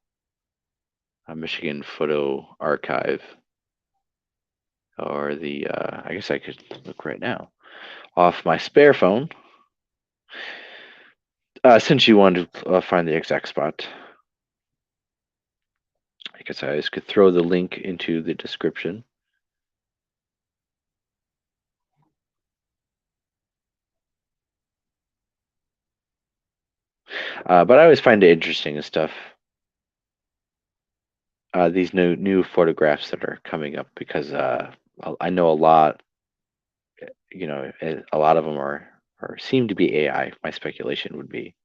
Michigan Photo Archive, or the I guess I could look right now off my spare phone, since you wanted to find the exact spot. I guess I just could throw the link into the description. But I always find it interesting and stuff. These new photographs that are coming up, because I know a lot. A lot of them are or seem to be AI. My speculation would be.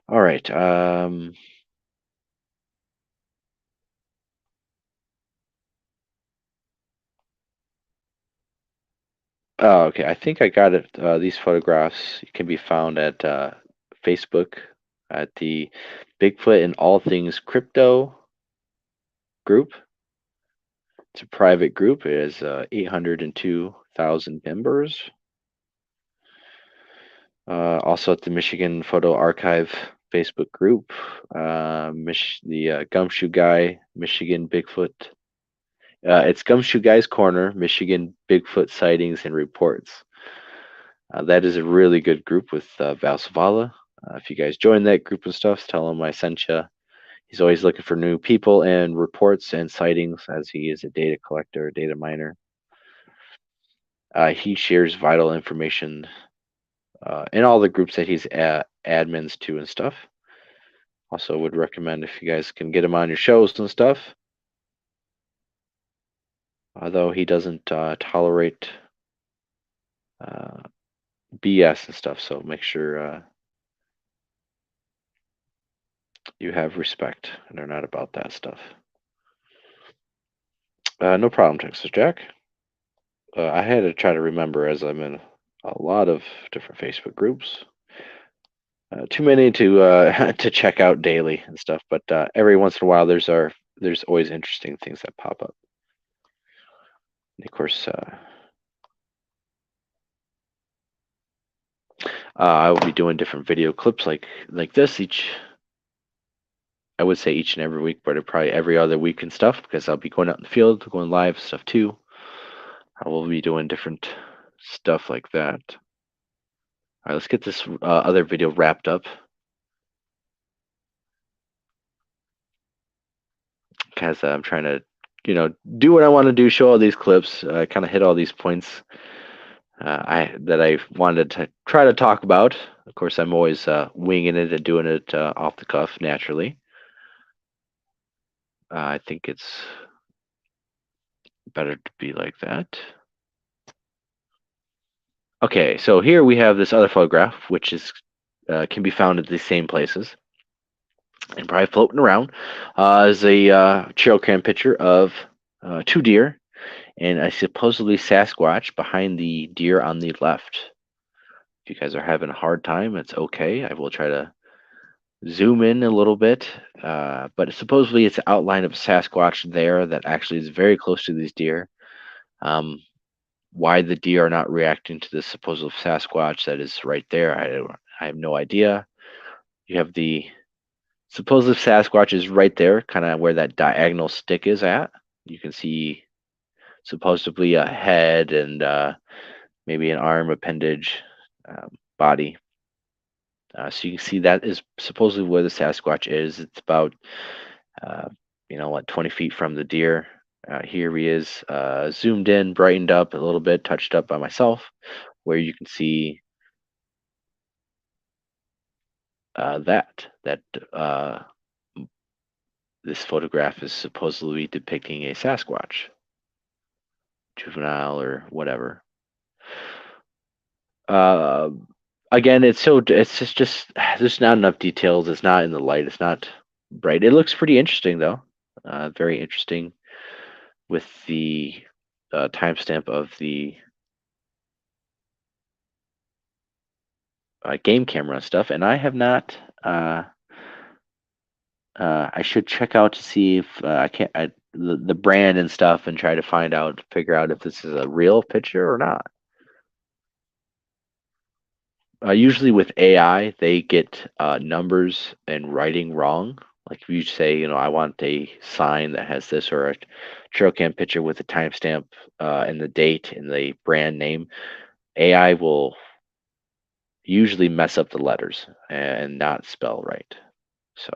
All right. Oh, okay. I think I got it. These photographs can be found at Facebook at the Bigfoot and All Things Crypto group. It's a private group. It has 802,000 members. Also at the Michigan Photo Archive Facebook group, the Gumshoe Guy, Michigan Bigfoot. It's Gumshoe Guy's Corner, Michigan Bigfoot Sightings and Reports. That is a really good group with Val Savala. If you guys join that group and stuff, tell him I sent you. He's always looking for new people and reports and sightings, as he is a data collector, a data miner. He shares vital information in all the groups that he's admins to and stuff. Also would recommend if you guys can get him on your shows and stuff. Although he doesn't tolerate BS and stuff, so make sure You have respect, and they're not about that stuff. No problem, Texas Jack. I had to try to remember as I'm in a lot of different Facebook groups. Too many to to check out daily and stuff, but every once in a while there's always interesting things that pop up. And of course, I will be doing different video clips like this each. I would say each and every week, but probably every other week and stuff because I'll be going out in the field, going live stuff too. I will be doing different stuff like that. All right, let's get this other video wrapped up. Because I'm trying to, do what I want to do, show all these clips, kind of hit all these points I wanted to try to talk about. Of course, I'm always winging it and doing it off the cuff naturally. I think it's better to be like that. Okay, so here we have this other photograph, which is can be found at the same places and probably floating around. Is a trail cam picture of two deer and a supposedly Sasquatch behind the deer on the left. If you guys are having a hard time, it's okay. I will try to zoom in a little bit, but supposedly it's an outline of a Sasquatch there that actually is very close to these deer. Why the deer are not reacting to this supposed Sasquatch that is right there, I have no idea. You have the supposed Sasquatch is right there, kind of where that diagonal stick is at. You can see supposedly a head and maybe an arm appendage, body. So you can see that is supposedly where the Sasquatch is. It's about, 20 feet from the deer. Here he is, zoomed in, brightened up a little bit, touched up by myself, where you can see that this photograph is supposedly depicting a Sasquatch, juvenile or whatever. Again, it's just there's not enough details. It's not in the light. It's not bright. It looks pretty interesting though. Very interesting with the timestamp of the game camera and stuff. And I have not. I should check out to see if the brand and stuff and try to figure out if this is a real picture or not. Usually with AI, they get numbers and writing wrong. Like if you say, I want a sign that has this or a trail cam picture with a timestamp and the date and the brand name, AI will usually mess up the letters and not spell right. So,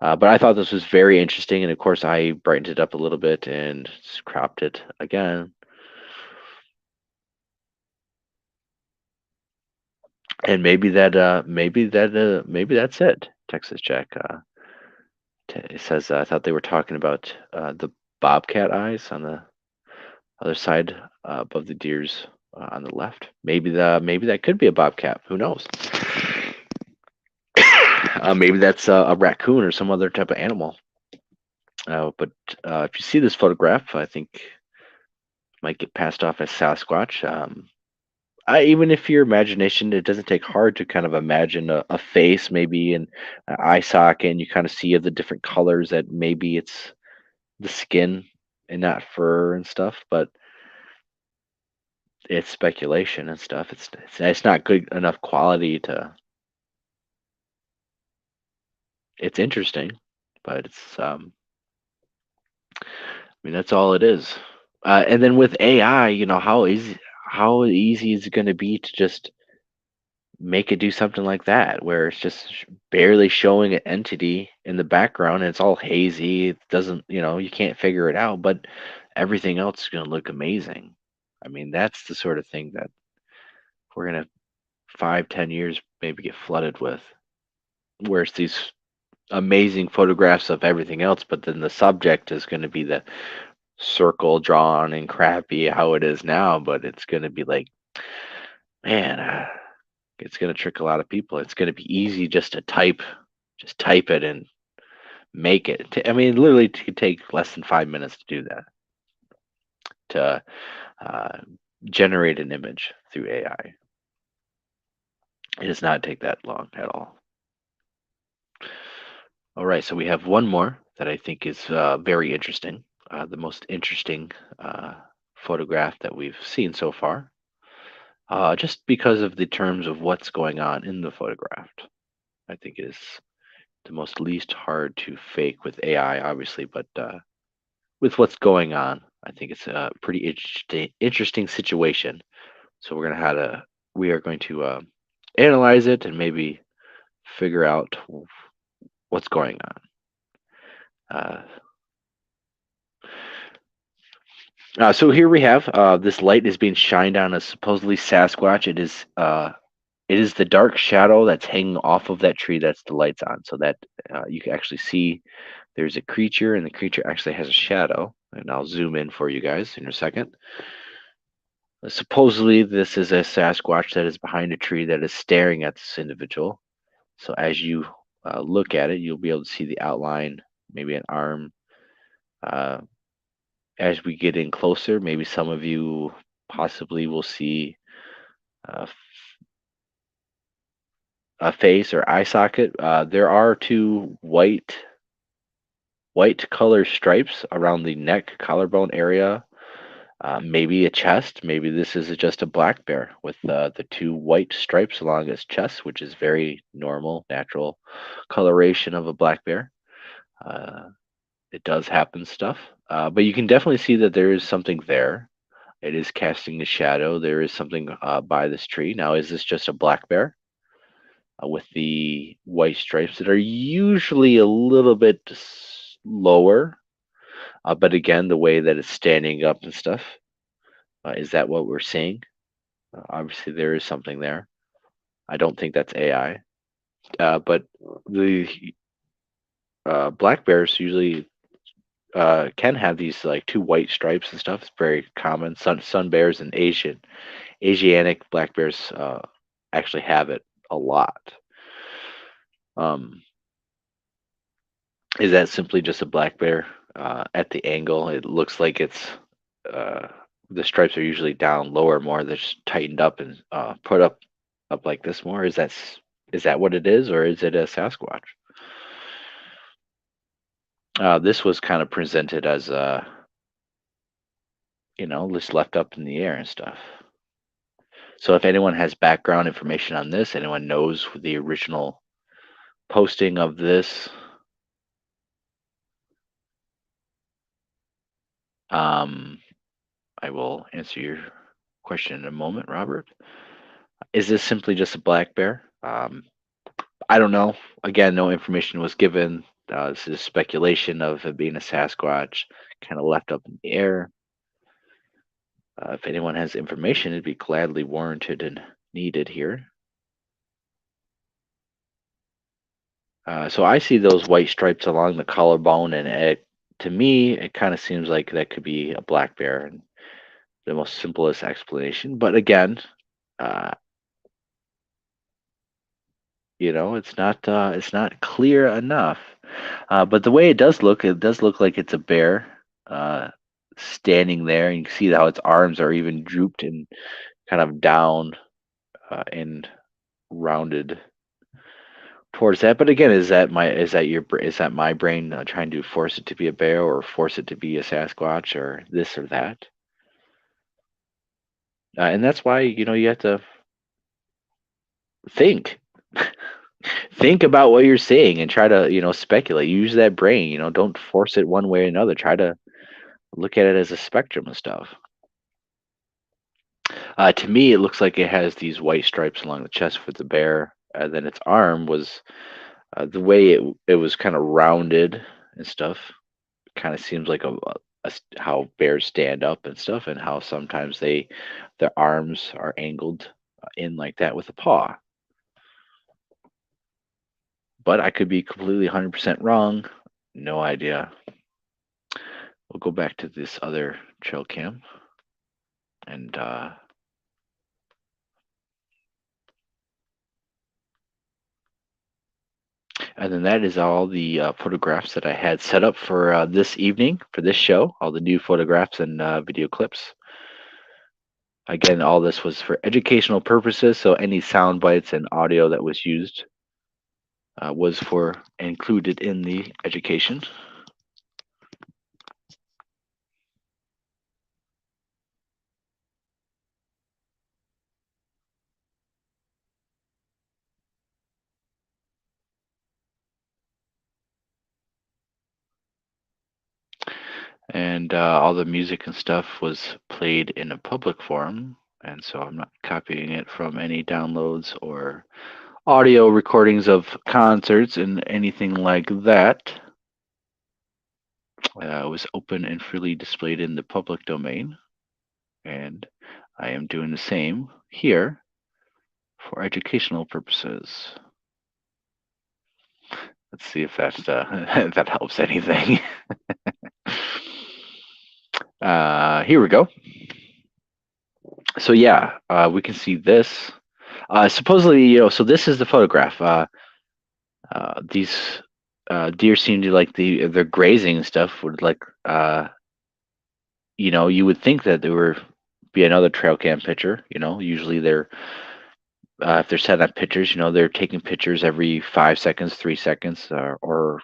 but I thought this was very interesting, and of course I brightened it up a little bit and cropped it again. And maybe that's it. Texas Jack it says I thought they were talking about the bobcat eyes on the other side above the deer's on the left. Maybe that could be a bobcat. Who knows? Maybe that's a raccoon or some other type of animal. But if you see this photograph, I think it might get passed off as Sasquatch. Even if your imagination, it doesn't take hard to kind of imagine a face, maybe an eye socket, and you kind of see the different colors that maybe it's the skin and not fur and stuff. But it's speculation and stuff. It's not good enough quality to. It's interesting, but it's I mean that's all it is. And then with AI, how easy is it going to be to just make it do something like that, where it's just barely showing an entity in the background and it's all hazy. It doesn't, you can't figure it out, but everything else is going to look amazing. I mean, that's the sort of thing that we're going to 5-10 years maybe get flooded with, where it's these amazing photographs of everything else, but then the subject is going to be the circle drawn and crappy how it is now, but it's going to be like, man, it's going to trick a lot of people. It's going to be easy just to type just type it and make it. I mean, literally, it could take less than 5 minutes to do that, to uh, generate an image through AI. It does not take that long at all. All right, so we have one more that I think is very interesting. The most interesting uh, photograph that we've seen so far, just because of the terms of what's going on in the photograph. I think it is the most least hard to fake with AI, obviously, but with what's going on, I think it's a pretty interesting situation. So we are going to analyze it and maybe figure out what's going on. Uh, so here we have this light is being shined on a supposedly Sasquatch. It is the dark shadow that's hanging off of that tree that's the lights on, so that you can actually see there's a creature, and the creature actually has a shadow. And I'll zoom in for you guys in a second. Supposedly, this is a Sasquatch that is behind a tree that is staring at this individual. So as you look at it, you'll be able to see the outline, maybe an arm. Uh, as we get in closer, maybe some of you possibly will see uh, a face or eye socket. There are two white color stripes around the neck collarbone area. Maybe a chest. Maybe this is just a black bear with the two white stripes along its chest, which is very normal, natural coloration of a black bear. Uh, it does happen stuff, but you can definitely see that there is something there. It is casting a shadow. There is something by this tree. Now, is this just a black bear with the white stripes that are usually a little bit lower? But again, the way that it's standing up and stuff, is that what we're seeing? Obviously, there is something there. I don't think that's AI. But the black bears usually can have these like two white stripes and stuff. It's very common. Sun bears and Asiatic black bears actually have it a lot. Um, is that simply just a black bear at the angle? It looks like it's uh, the stripes are usually down lower more. They're just tightened up and put up like this more. Is that what it is, or is it a Sasquatch? This was kind of presented as just left up in the air and stuff. So if anyone has background information on this, anyone knows the original posting of this, I will answer your question in a moment, Robert. Is this simply just a black bear? I don't know. Again, no information was given. This is speculation of it being a Sasquatch, kind of left up in the air. If anyone has information, it'd be gladly warranted and needed here. So I see those white stripes along the collarbone, and to me, it kind of seems like that could be a black bear, and the most simplest explanation. But again, uh, it's not clear enough. But the way it does look like it's a bear standing there, and you can see how its arms are even drooped and kind of down and rounded towards that. But again, is that my brain trying to force it to be a bear or force it to be a Sasquatch or this or that? And that's why you have to think. Think about what you're saying and try to speculate. Use that brain. Don't force it one way or another. Try to look at it as a spectrum of stuff. To me, it looks like it has these white stripes along the chest for the bear, and then its arm was the way it was kind of rounded and stuff. Kind of seems like how bears stand up and stuff, and how sometimes their arms are angled in like that with a paw. But I could be completely 100% wrong. No idea. We'll go back to this other trail cam and And then that is all the photographs that I had set up for this evening for this show. All the new photographs and video clips. Again, all this was for educational purposes, so any sound bites and audio that was used was for included in the education. And all the music and stuff was played in a public forum, and so I'm not copying it from any downloads or audio recordings of concerts and anything like that. It was open and freely displayed in the public domain, and I am doing the same here for educational purposes. Let's see if that if that helps anything. Here we go. So yeah, we can see this. Supposedly, so this is the photograph. These deer seem to like they're grazing and stuff. Would like, you would think that there would be another trail cam picture. Usually they're if they're setting up pictures, they're taking pictures every 5 seconds, 3 seconds, or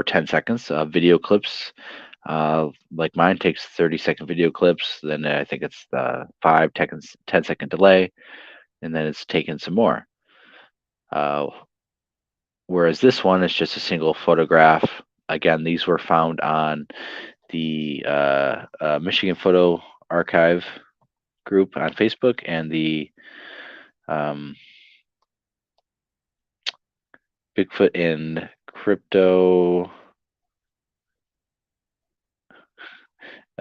10 seconds. Video clips, like mine takes 30-second video clips. Then I think it's the 10-second delay, and then it's taken some more. Whereas this one is just a single photograph. Again, these were found on the Michigan Photo Archive group on Facebook and the Bigfoot and Crypto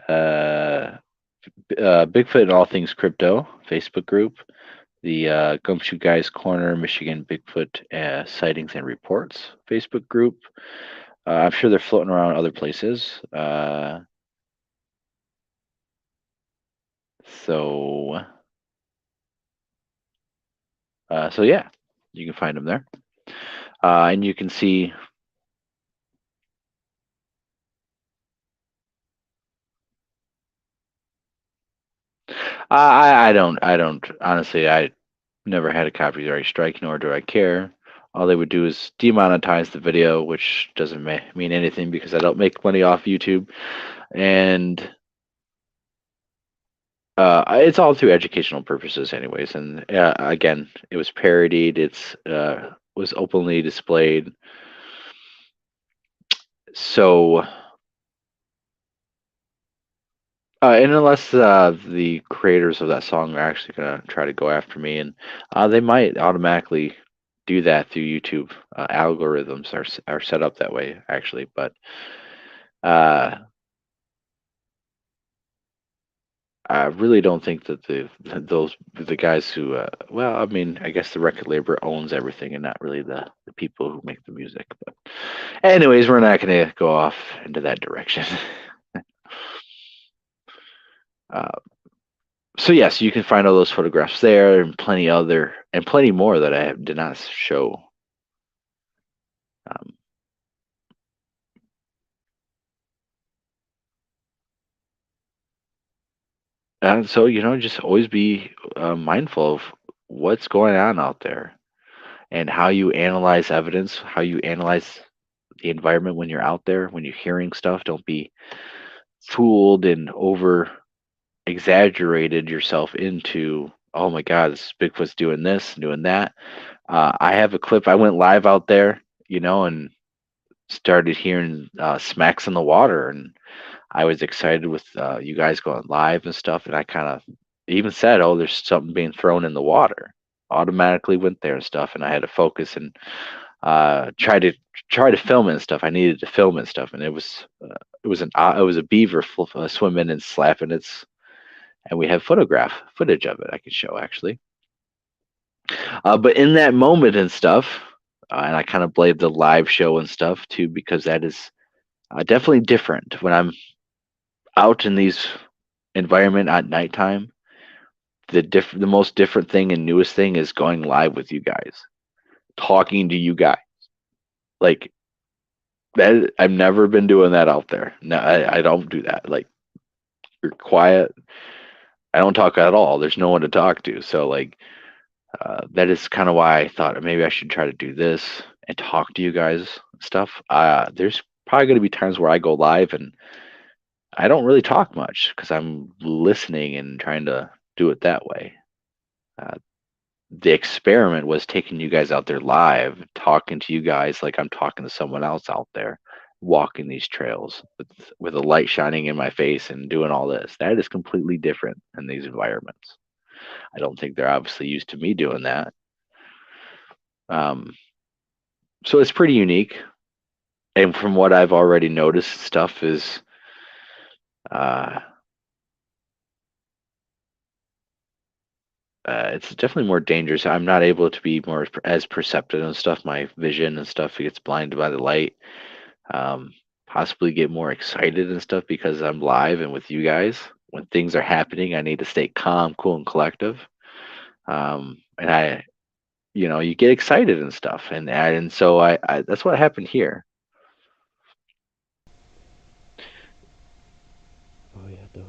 Bigfoot and All Things Crypto Facebook group, the Gumshoe Guys Corner Michigan Bigfoot Sightings and Reports Facebook group. I'm sure they're floating around other places. So yeah, you can find them there, and you can see. I don't honestly. I never had a copyright strike, nor do I care. All they would do is demonetize the video, which doesn't mean anything because I don't make money off YouTube, and it's all through educational purposes, anyways. And again, it was parodied. It's was openly displayed. So, and unless the creators of that song are actually gonna try to go after me, and they might automatically do that through YouTube. Algorithms are set up that way, actually, but uh, I really don't think that the guys who well, I mean, I guess the record label owns everything, and not really the people who make the music. But anyways, we're not going to go off into that direction. uh, so yes, you can find all those photographs there, and plenty more that did not show. Um, and so just always be mindful of what's going on out there and how you analyze evidence, how you analyze the environment when you're out there, when you're hearing stuff. Don't be fooled and over exaggerated yourself into, oh my God, this Bigfoot's doing this, doing that. I have a clip. I went live out there, and started hearing smacks in the water, and I was excited with you guys going live and stuff, and I kind of even said, "Oh, there's something being thrown in the water." Automatically went there and stuff, and I had to focus and try to film it and stuff. I needed to film it and stuff, and it was a beaver swimming and slapping its, and we have footage of it I can show actually. But in that moment and stuff, and I kind of blame the live show and stuff too, because that is definitely different when I'm out in these environment at nighttime. The most different thing and newest thing is going live with you guys, talking to you guys. Like that, I've never been doing that out there. No, I don't do that. Like you're quiet. I don't talk at all. There's no one to talk to. So like that is kind of why I thought maybe I should try to do this and talk to you guys and stuff. There's probably going to be times where I go live and I don't really talk much because I'm listening and trying to do it that way. Uh, the experiment was taking you guys out there live, talking to you guys like I'm talking to someone else out there, walking these trails with a light shining in my face and doing all this. That is completely different in these environments. I don't think they're obviously used to me doing that. Um, so it's pretty unique. And from what I've already noticed, stuff is uh, it's definitely more dangerous. I'm not able to be more as perceptive and stuff. My vision and stuff gets blinded by the light. Possibly get more excited and stuff because I'm live and with you guys. When things are happening, I need to stay calm, cool, and collective. And you get excited and stuff, and so I that's what happened here. Oh yeah, duh.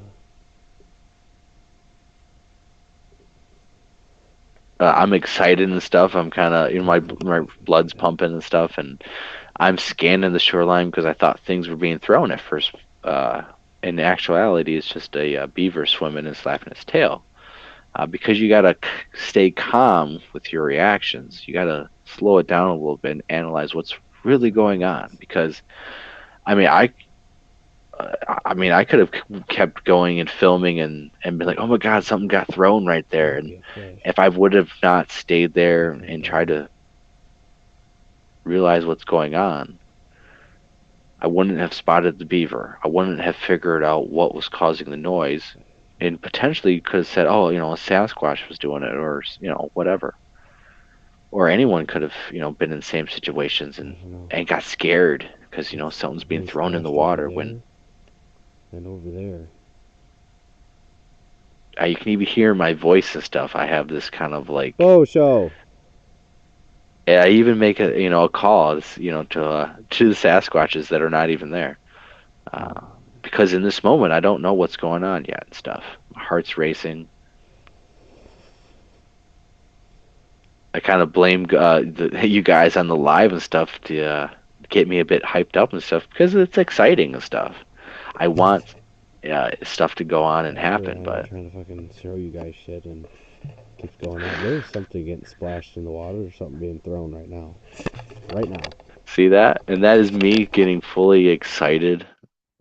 I'm excited and stuff. I'm kind of, my blood's pumping and stuff, and I'm scanning the shoreline because I thought things were being thrown at first. Uh, in actuality, it's just a beaver swimming and slapping its tail. Because you gotta stay calm with your reactions. You gotta slow it down a little bit and analyze what's really going on. Because I mean, I could have kept going and filming and been like, oh my God, something got thrown right there. And Yeah, flash. if I would have not stayed there Okay, and flash. tried to realize what's going on, I wouldn't have spotted the beaver. I wouldn't have figured out what was causing the noise, and potentially could have said, "Oh, a Sasquatch was doing it," or whatever. Or anyone could have, been in the same situations I and don't know. got scared because It's something's being really thrown in the splashed over water. When there and over there. you can even hear my voice and stuff. I have this kind of like, Oh, show. I even make a call, to the Sasquatches that are not even there. Uh, because in this moment, I don't know what's going on yet and stuff. My heart's racing. I kind of blame you guys on the live and stuff to get me a bit hyped up and stuff because it's exciting and stuff. I want stuff to go on and That's where happen, I am but trying to fucking show you guys shit and keeps going on. There's something getting splashed in the water or something being thrown right now. Right now. see that? And that is me getting fully excited.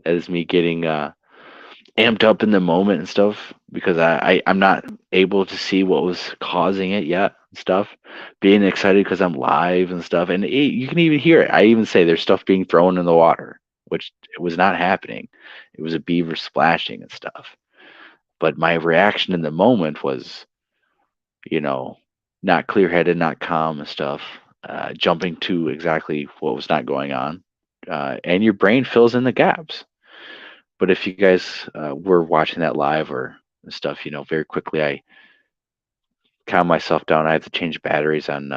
That is me getting amped up in the moment and stuff because I'm not able to see what was causing it yet and stuff. Being excited because I'm live and stuff, and you can even hear it. I even say there's stuff being thrown in the water, which was not happening. It was a beaver splashing and stuff. But my reaction in the moment was, you know, not clear headed, not calm and stuff. Jumping to exactly what was not going on, and your brain fills in the gaps. But if you guys were watching that live or stuff, very quickly I calm myself down. I had to change batteries on.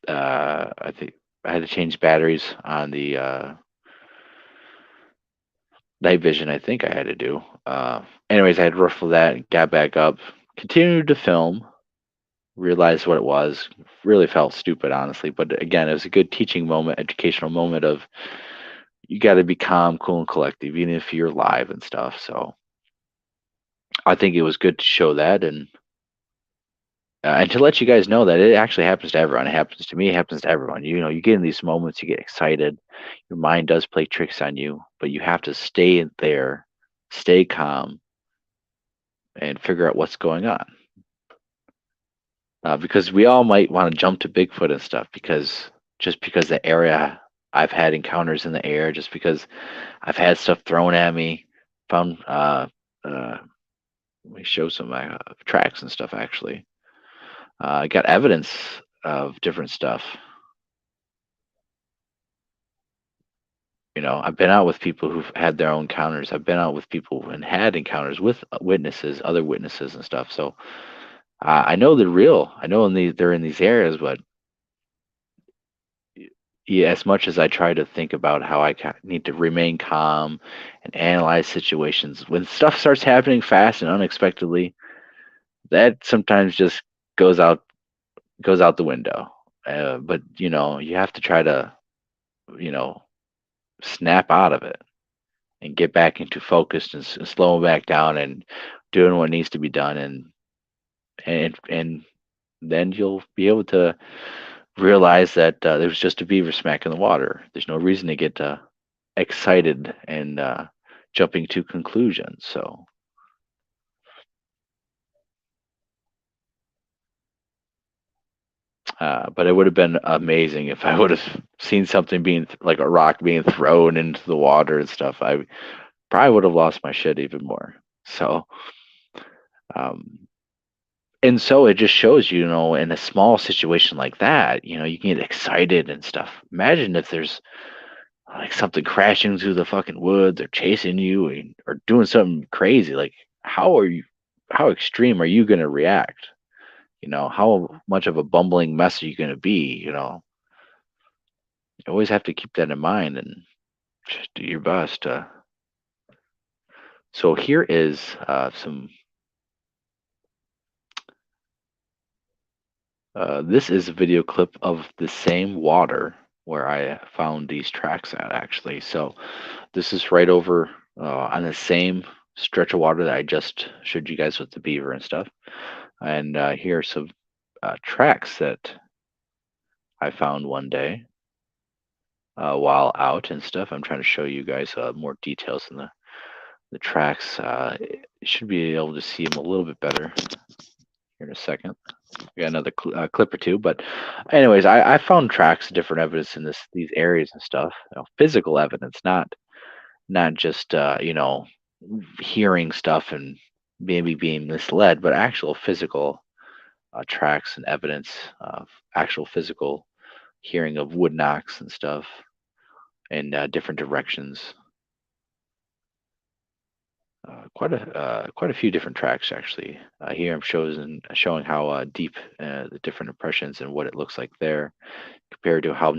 I think I had to change batteries on the night vision. I think I had to do. Anyways, I had to ruffle that, got back up, continued to film, realized what it was. Really felt stupid, honestly. But again, it was a good teaching moment, educational moment of you got to be calm, cool, and collective, even if you're live and stuff. So I think it was good to show that and to let you guys know that it actually happens to everyone. It happens to me. It happens to everyone. You get in these moments, you get excited. Your mind does play tricks on you, but you have to stay in there, stay calm, and figure out what's going on. Because we all might want to jump to Bigfoot and stuff just because the area I've had encounters in the air, just because I've had stuff thrown at me, found let me show some tracks and stuff actually. I got evidence of different stuff. I've been out with people who've had their own encounters. I've been out with people and had encounters with witnesses, other witnesses and stuff. So I know they're real. I know they're in these areas, but yeah, as much as I try to think about how need to remain calm and analyze situations, when stuff starts happening fast and unexpectedly, that sometimes just goes out goes out the window. But you have to try to you know snap out of it and get back into focus and slow back down and doing what needs to be done, and then you'll be able to realize that there was just a beaver smack in the water. There's no reason to get excited and jumping to conclusions. So, but it would have been amazing if I would have seen something being like a rock being thrown into the water and stuff. I probably would have lost my shit even more. So, um, and so it just shows in a small situation like that, you can get excited and stuff. Imagine if there's like something crashing through the fucking woods or chasing you or doing something crazy. Like, how extreme are you going to react? How much of a bumbling mess are you going to be? You always have to keep that in mind and just do your best. So here is some. This is a video clip of the same water where I found these tracks at, actually. So this is right over on the same stretch of water that I just showed you guys with the beaver and stuff. And here are some tracks that I found one day while out and stuff. I'm trying to show you guys more details in the tracks. You should be able to see them a little bit better here in a second. We got another clip or two, but anyways, I found tracks of different evidence in these areas and stuff. Physical evidence, not just hearing stuff and maybe being misled, but actual physical tracks and evidence of actual physical hearing of wood knocks and stuff in different directions. Quite a few different tracks actually. Here I'm showing how deep the different impressions and what it looks like there, compared to how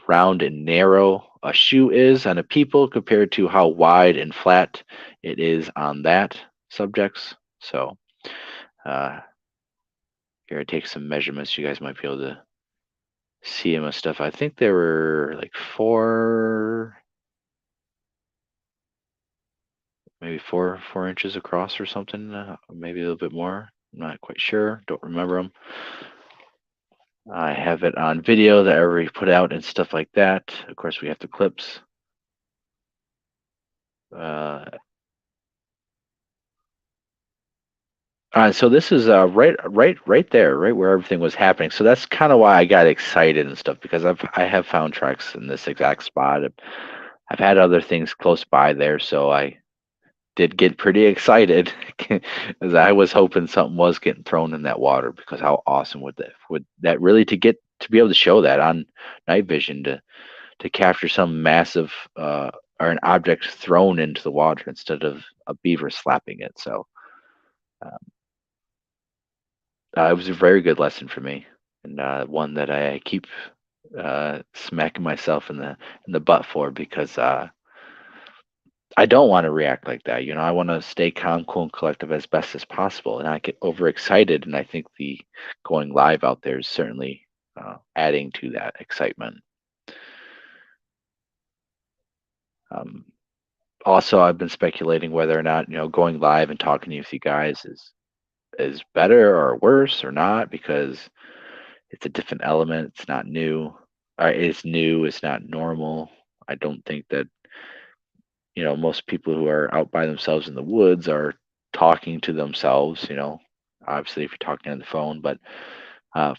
round and narrow a shoe is on a people, compared to how wide and flat it is on that subjects. So here I take some measurements. You guys might be able to see them and stuff. I think there were like maybe 4 inches across or something, maybe a little bit more. I'm not quite sure. Don't remember them. I have it on video that I already put out and stuff like that. Of course, we have the clips. So this is right there, right where everything was happening. So that's kind of why I got excited and stuff, because I have found tracks in this exact spot. I've had other things close by there, so I did get pretty excited as I was hoping something was getting thrown in that water, because how awesome would that really to be able to show that on night vision, to capture some massive or an object thrown into the water instead of a beaver slapping it. So um, it was a very good lesson for me, and one that I keep smacking myself in the butt for, because I don't want to react like that. I want to stay calm, cool, and collective as best as possible, and I get overexcited. And I think the going live out there is certainly adding to that excitement. Um, Also, I've been speculating whether or not going live and talking with you guys is better or worse or not, because it's a different element. It's not new. It's new. It's not normal. I don't think that most people who are out by themselves in the woods are talking to themselves. Obviously, if you're talking on the phone, but uh,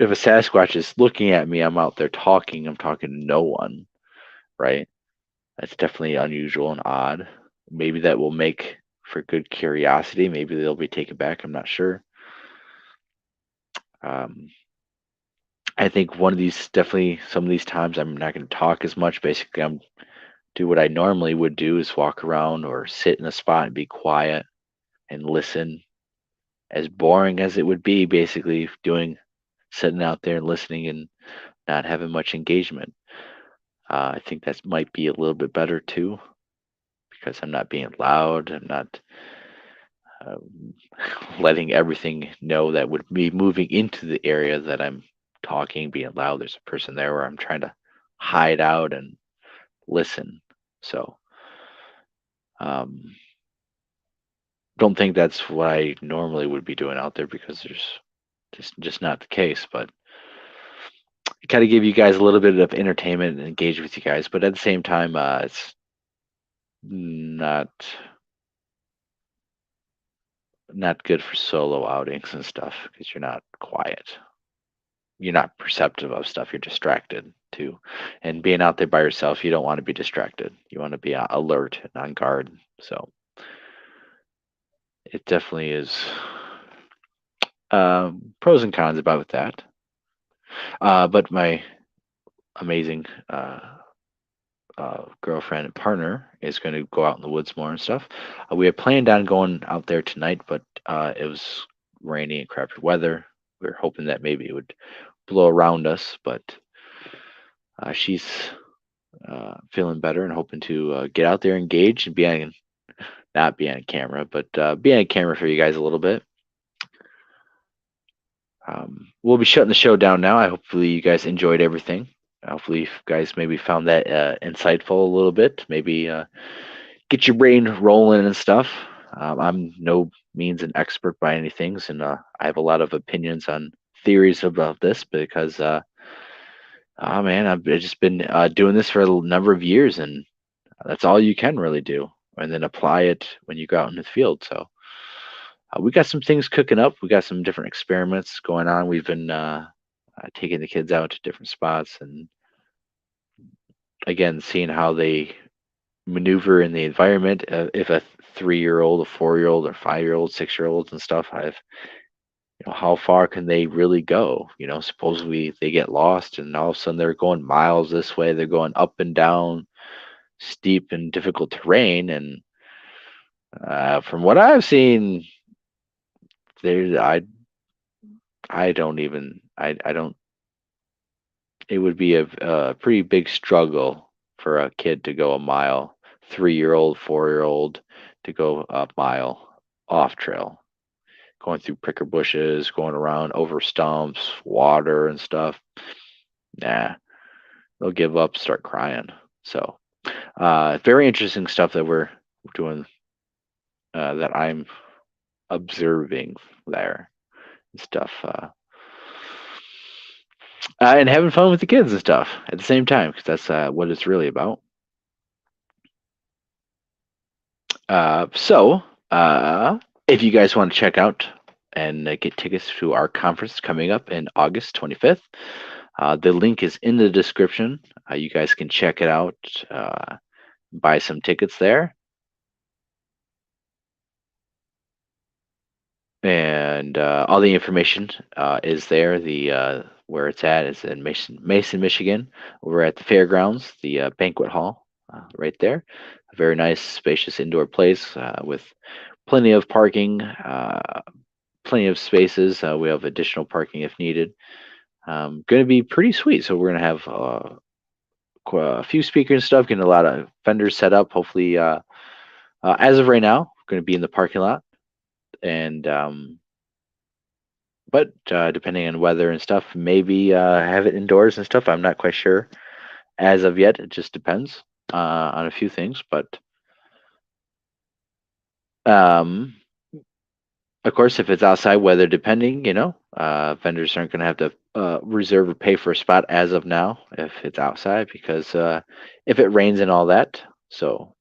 if a Sasquatch is looking at me, I'm out there talking. I'm talking to no one, right? That's definitely unusual and odd. Maybe that will make for good curiosity. Maybe they'll be taken back. I'm not sure. Um, I think some of these times I'm not going to talk as much. Basically, I'm do what I normally would do, is walk around or sit in a spot and be quiet and listen. As boring as it would be, basically sitting out there and listening and not having much engagement. I think that might be a little bit better too, because I'm not being loud. I'm not um, letting everything know that would be moving into the area that I'm talking, being loud. There's a person there where I'm trying to hide out and listen. So, um, don't think that's what I normally would be doing out there because there's just not the case. But kind of give you guys a little bit of entertainment and engage with you guys, but at the same time, it's not not good for solo outings and stuff because you're not quiet. You're not perceptive of stuff. You're distracted too. And being out there by yourself, you don't want to be distracted. You want to be alert and on guard. So it definitely is pros and cons about that. But my amazing girlfriend and partner is going to go out in the woods more and stuff. We had planned on going out there tonight, but it was rainy and crappy weather. We were hoping that maybe it would blow around us, but she's feeling better and hoping to get out there, engage, and be on not be on camera, but be on camera for you guys a little bit. We'll be shutting the show down now. I hopefully you guys enjoyed everything. Hopefully you guys maybe found that insightful a little bit. Maybe get your brain rolling and stuff. I'm no means an expert by any things, and I have a lot of opinions on theories about this because, oh man, I've just been doing this for a number of years, and that's all you can really do, and then apply it when you go out in the field. So we got some things cooking up. We got some different experiments going on. We've been taking the kids out to different spots, and again, seeing how they maneuver in the environment. If a 3-year-old, a 4-year-old, or 5-year-old, 6-year-olds and stuff, how far can they really go? Supposedly they get lost, and all of a sudden they're going miles this way. They're going up and down steep and difficult terrain, and from what I've seen, there I don't even I don't. It would be a pretty big struggle for a kid to go a mile, 3-year-old, 4-year-old to go a mile off trail, going through pricker bushes, going around over stumps, water and stuff. Nah, they'll give up, start crying. So, very interesting stuff that we're doing, that I'm observing there and stuff. And having fun with the kids and stuff at the same time, because that's what it's really about. So, if you guys want to check out and get tickets to our conference coming up in August 25th, the link is in the description. You guys can check it out, buy some tickets there. And all the information is there. The where it's at is in Mason, Michigan. We're at the fairgrounds, the banquet hall, right there. A very nice, spacious indoor place with plenty of parking, plenty of spaces. We have additional parking if needed. Going to be pretty sweet. So we're going to have a few speakers and stuff, getting a lot of vendors set up. Hopefully, as of right now, we're going to be in the parking lot. And but depending on weather and stuff, maybe have it indoors and stuff. I'm not quite sure as of yet. It just depends on a few things. But of course, if it's outside weather depending, vendors aren't going to have to reserve or pay for a spot as of now if it's outside, because if it rains and all that. So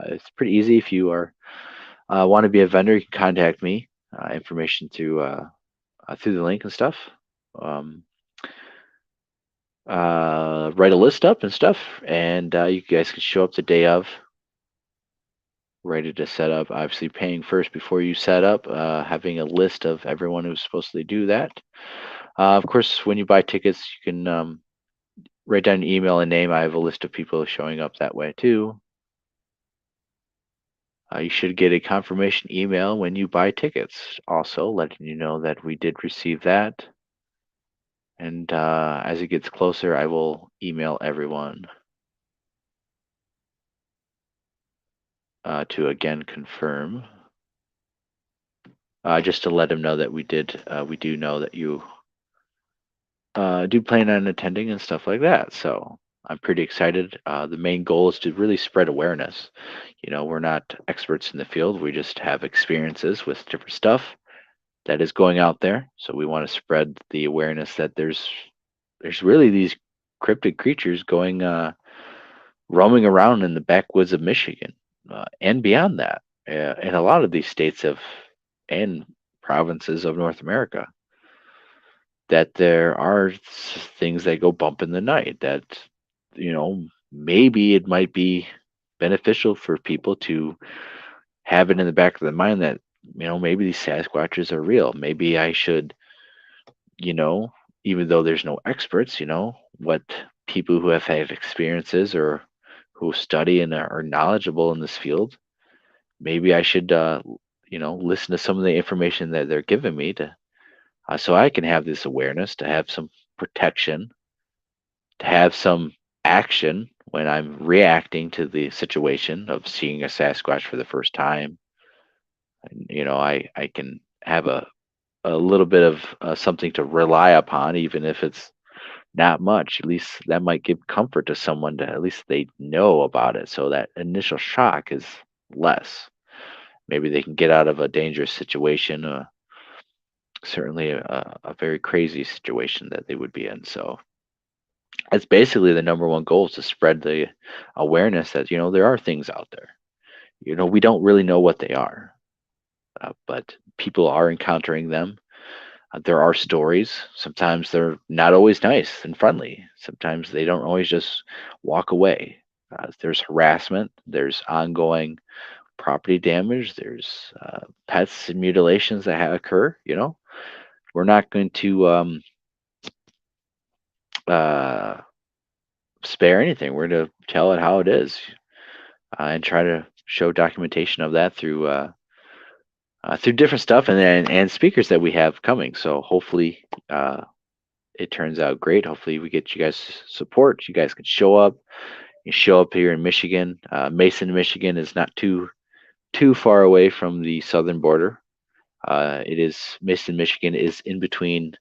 it's pretty easy. If you are want to be a vendor, you can contact me. Information through the link and stuff. Write a list up and stuff, and you guys can show up the day of, ready to set up. Obviously, paying first before you set up. Having a list of everyone who's supposed to do that. Of course, when you buy tickets, you can write down an email and name. I have a list of people showing up that way too. You should get a confirmation email when you buy tickets, also letting you know that we did receive that. And as it gets closer, I will email everyone to again confirm, just to let him know that we do know that you do plan on attending and stuff like that. So I'm pretty excited. The main goal is to really spread awareness. We're not experts in the field. We just have experiences with different stuff that is going out there. So we want to spread the awareness that there's really these cryptid creatures going roaming around in the backwoods of Michigan and beyond that, in a lot of these states of and provinces of North America. That there are things that go bump in the night. That maybe it might be beneficial for people to have it in the back of their mind that maybe these Sasquatches are real. Maybe I should, you know, even though there's no experts, what people who have had experiences or who study and are knowledgeable in this field, maybe I should, listen to some of the information that they're giving me to, so I can have this awareness, to have some protection, to have some action when I'm reacting to the situation of seeing a Sasquatch for the first time. And, I can have a little bit of something to rely upon, even if it's not much. At least that might give comfort to someone, to at least they know about it. So that initial shock is less. Maybe they can get out of a dangerous situation, certainly a very crazy situation that they would be in. So that's basically the number one goal, is to spread the awareness that, there are things out there. We don't really know what they are, but people are encountering them. There are stories. Sometimes they're not always nice and friendly. Sometimes they don't always just walk away. There's harassment. There's ongoing property damage. There's pets and mutilations that occur. We're not going to uh, spare anything. We're going to tell it how it is, and try to show documentation of that through different stuff, and speakers that we have coming. So hopefully it turns out great. Hopefully we get you guys support. You guys can show up. You show up here in Michigan. Mason, Michigan is not too far away from the southern border. Mason, Michigan is in between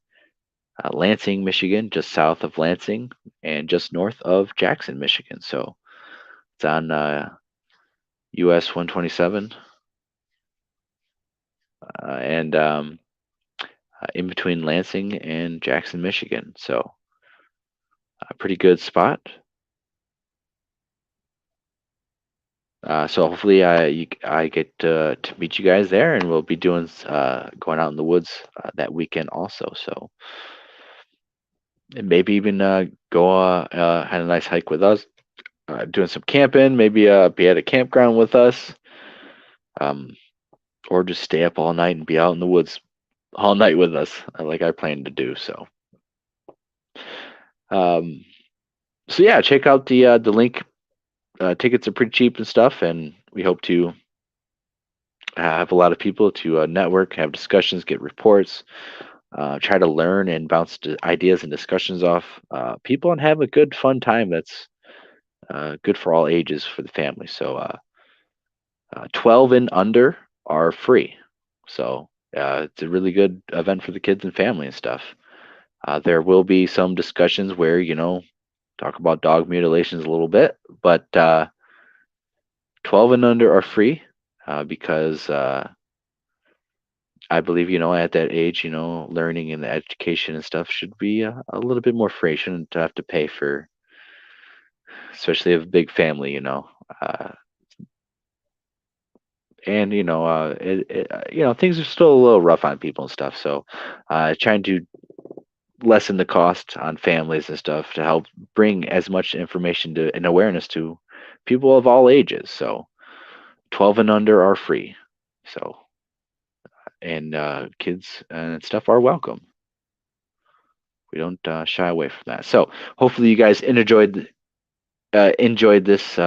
Lansing, Michigan, just south of Lansing, and just north of Jackson, Michigan. So it's on US 127, and in between Lansing and Jackson, Michigan. So a pretty good spot. So hopefully I get to meet you guys there, and we'll be doing going out in the woods that weekend also. So, and maybe even go had a nice hike with us, doing some camping. Maybe be at a campground with us, or just stay up all night and be out in the woods all night with us, like I plan to do. So, so yeah, check out the link. Tickets are pretty cheap and stuff, and we hope to have a lot of people to network, have discussions, get reports, try to learn and bounce ideas and discussions off people, and have a good, fun time that's good for all ages for the family. So 12 and under are free. So it's a really good event for the kids and family and stuff. There will be some discussions where, talk about dog mutilations a little bit, but 12 and under are free, because I believe, at that age, learning and the education and stuff should be a little bit more free. Shouldn't have to pay for, especially if a big family, and things are still a little rough on people and stuff. So trying to lessen the cost on families and stuff to help bring as much information to and awareness to people of all ages. So 12 and under are free. So, and kids and stuff are welcome. We don't shy away from that. So hopefully you guys enjoyed this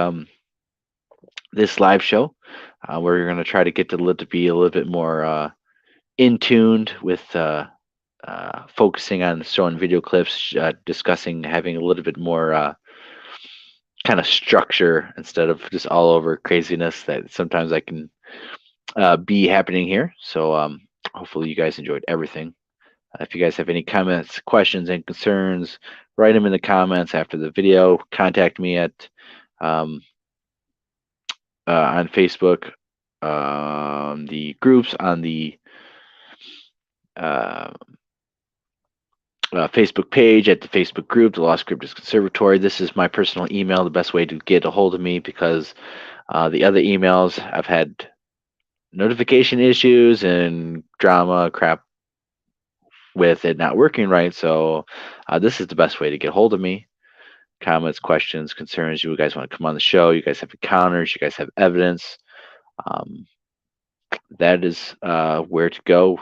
this live show. We're going to try to get to be a little bit more in tuned with focusing on showing video clips, discussing, having a little bit more kind of structure instead of just all over craziness that sometimes I can be happening here. So hopefully you guys enjoyed everything. If you guys have any comments, questions, and concerns, write them in the comments after the video. Contact me at on Facebook, the groups on the uh, Facebook page, at the Facebook group, the Lost Cryptids Conservatory. This is my personal email, the best way to get a hold of me, because the other emails I've had notification issues and drama crap with it not working right. So this is the best way to get a hold of me. Comments, questions, concerns. You guys want to come on the show? You guys have encounters? You guys have evidence? Um, that is where to go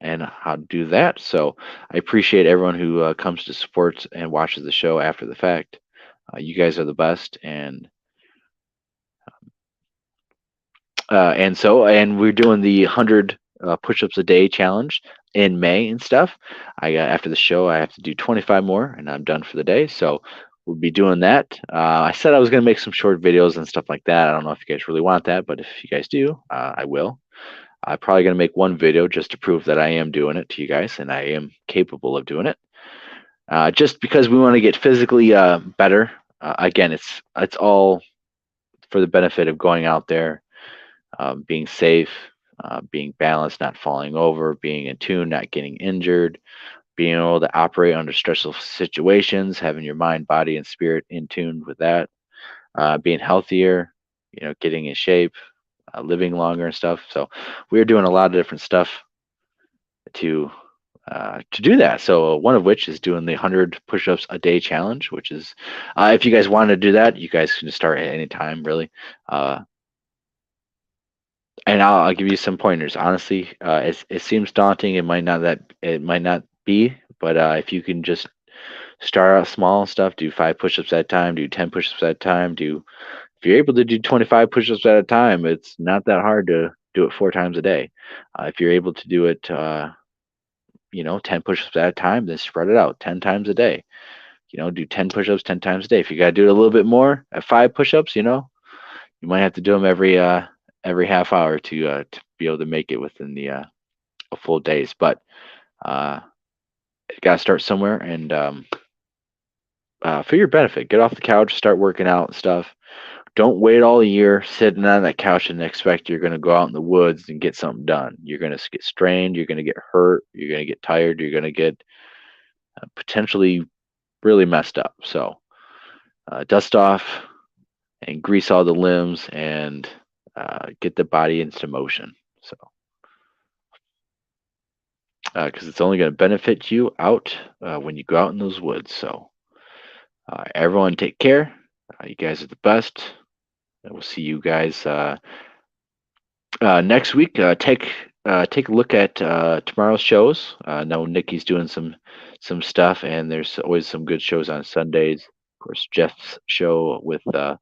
and how to do that. So I appreciate everyone who comes to support and watches the show after the fact. You guys are the best, and we're doing the 100 push-ups a day challenge in May and stuff. I after the show I have to do 25 more, and I'm done for the day. So we'll be doing that. I said I was going to make some short videos and stuff like that. I don't know if you guys really want that, but if you guys do, I will. I'm probably going to make one video just to prove that I am doing it to you guys, and I am capable of doing it. Just because we want to get physically better. Again, it's all for the benefit of going out there, being safe, being balanced, not falling over, being in tune, not getting injured, being able to operate under stressful situations, having your mind, body, and spirit in tune with that, being healthier, getting in shape, living longer and stuff. So we're doing a lot of different stuff to do that. So one of which is doing the 100 push-ups a day challenge, which is if you guys want to do that, you guys can start at any time, really. And I'll give you some pointers. Honestly, it seems daunting. It might not be, but if you can just start out small and stuff, do 5 push-ups at a time, do 10 push-ups at a time, if you're able to do 25 push-ups at a time, it's not that hard to do it 4 times a day. If you're able to do it, 10 push-ups at a time, then spread it out 10 times a day. Do 10 push-ups 10 times a day. If you got to do it a little bit more at 5 push-ups, you might have to do them every half hour to be able to make it within the a full days. But you got to start somewhere, and for your benefit, get off the couch, start working out and stuff. Don't wait all year sitting on that couch and expect you're going to go out in the woods and get something done. You're going to get strained. You're going to get hurt. You're going to get tired. You're going to get potentially really messed up. So dust off and grease all the limbs and get the body into motion. So because it's only going to benefit you out when you go out in those woods. So everyone take care. You guys are the best. And we'll see you guys next week. Take a look at tomorrow's shows. I know Nikki's doing some stuff, and there's always some good shows on Sundays. Of course, Jeff's show with Pine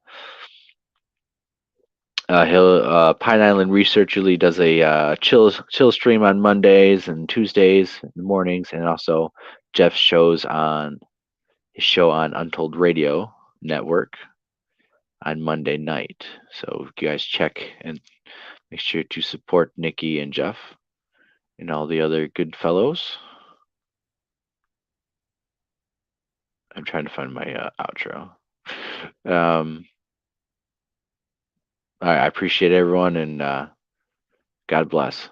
Island Research usually does a chill stream on Mondays and Tuesdays in the mornings, and also Jeff's shows on his show on Untold Radio Network on Monday night. So you guys check and make sure to support Nikki and Jeff and all the other good fellows. I'm trying to find my outro. All right, I appreciate everyone, and God bless.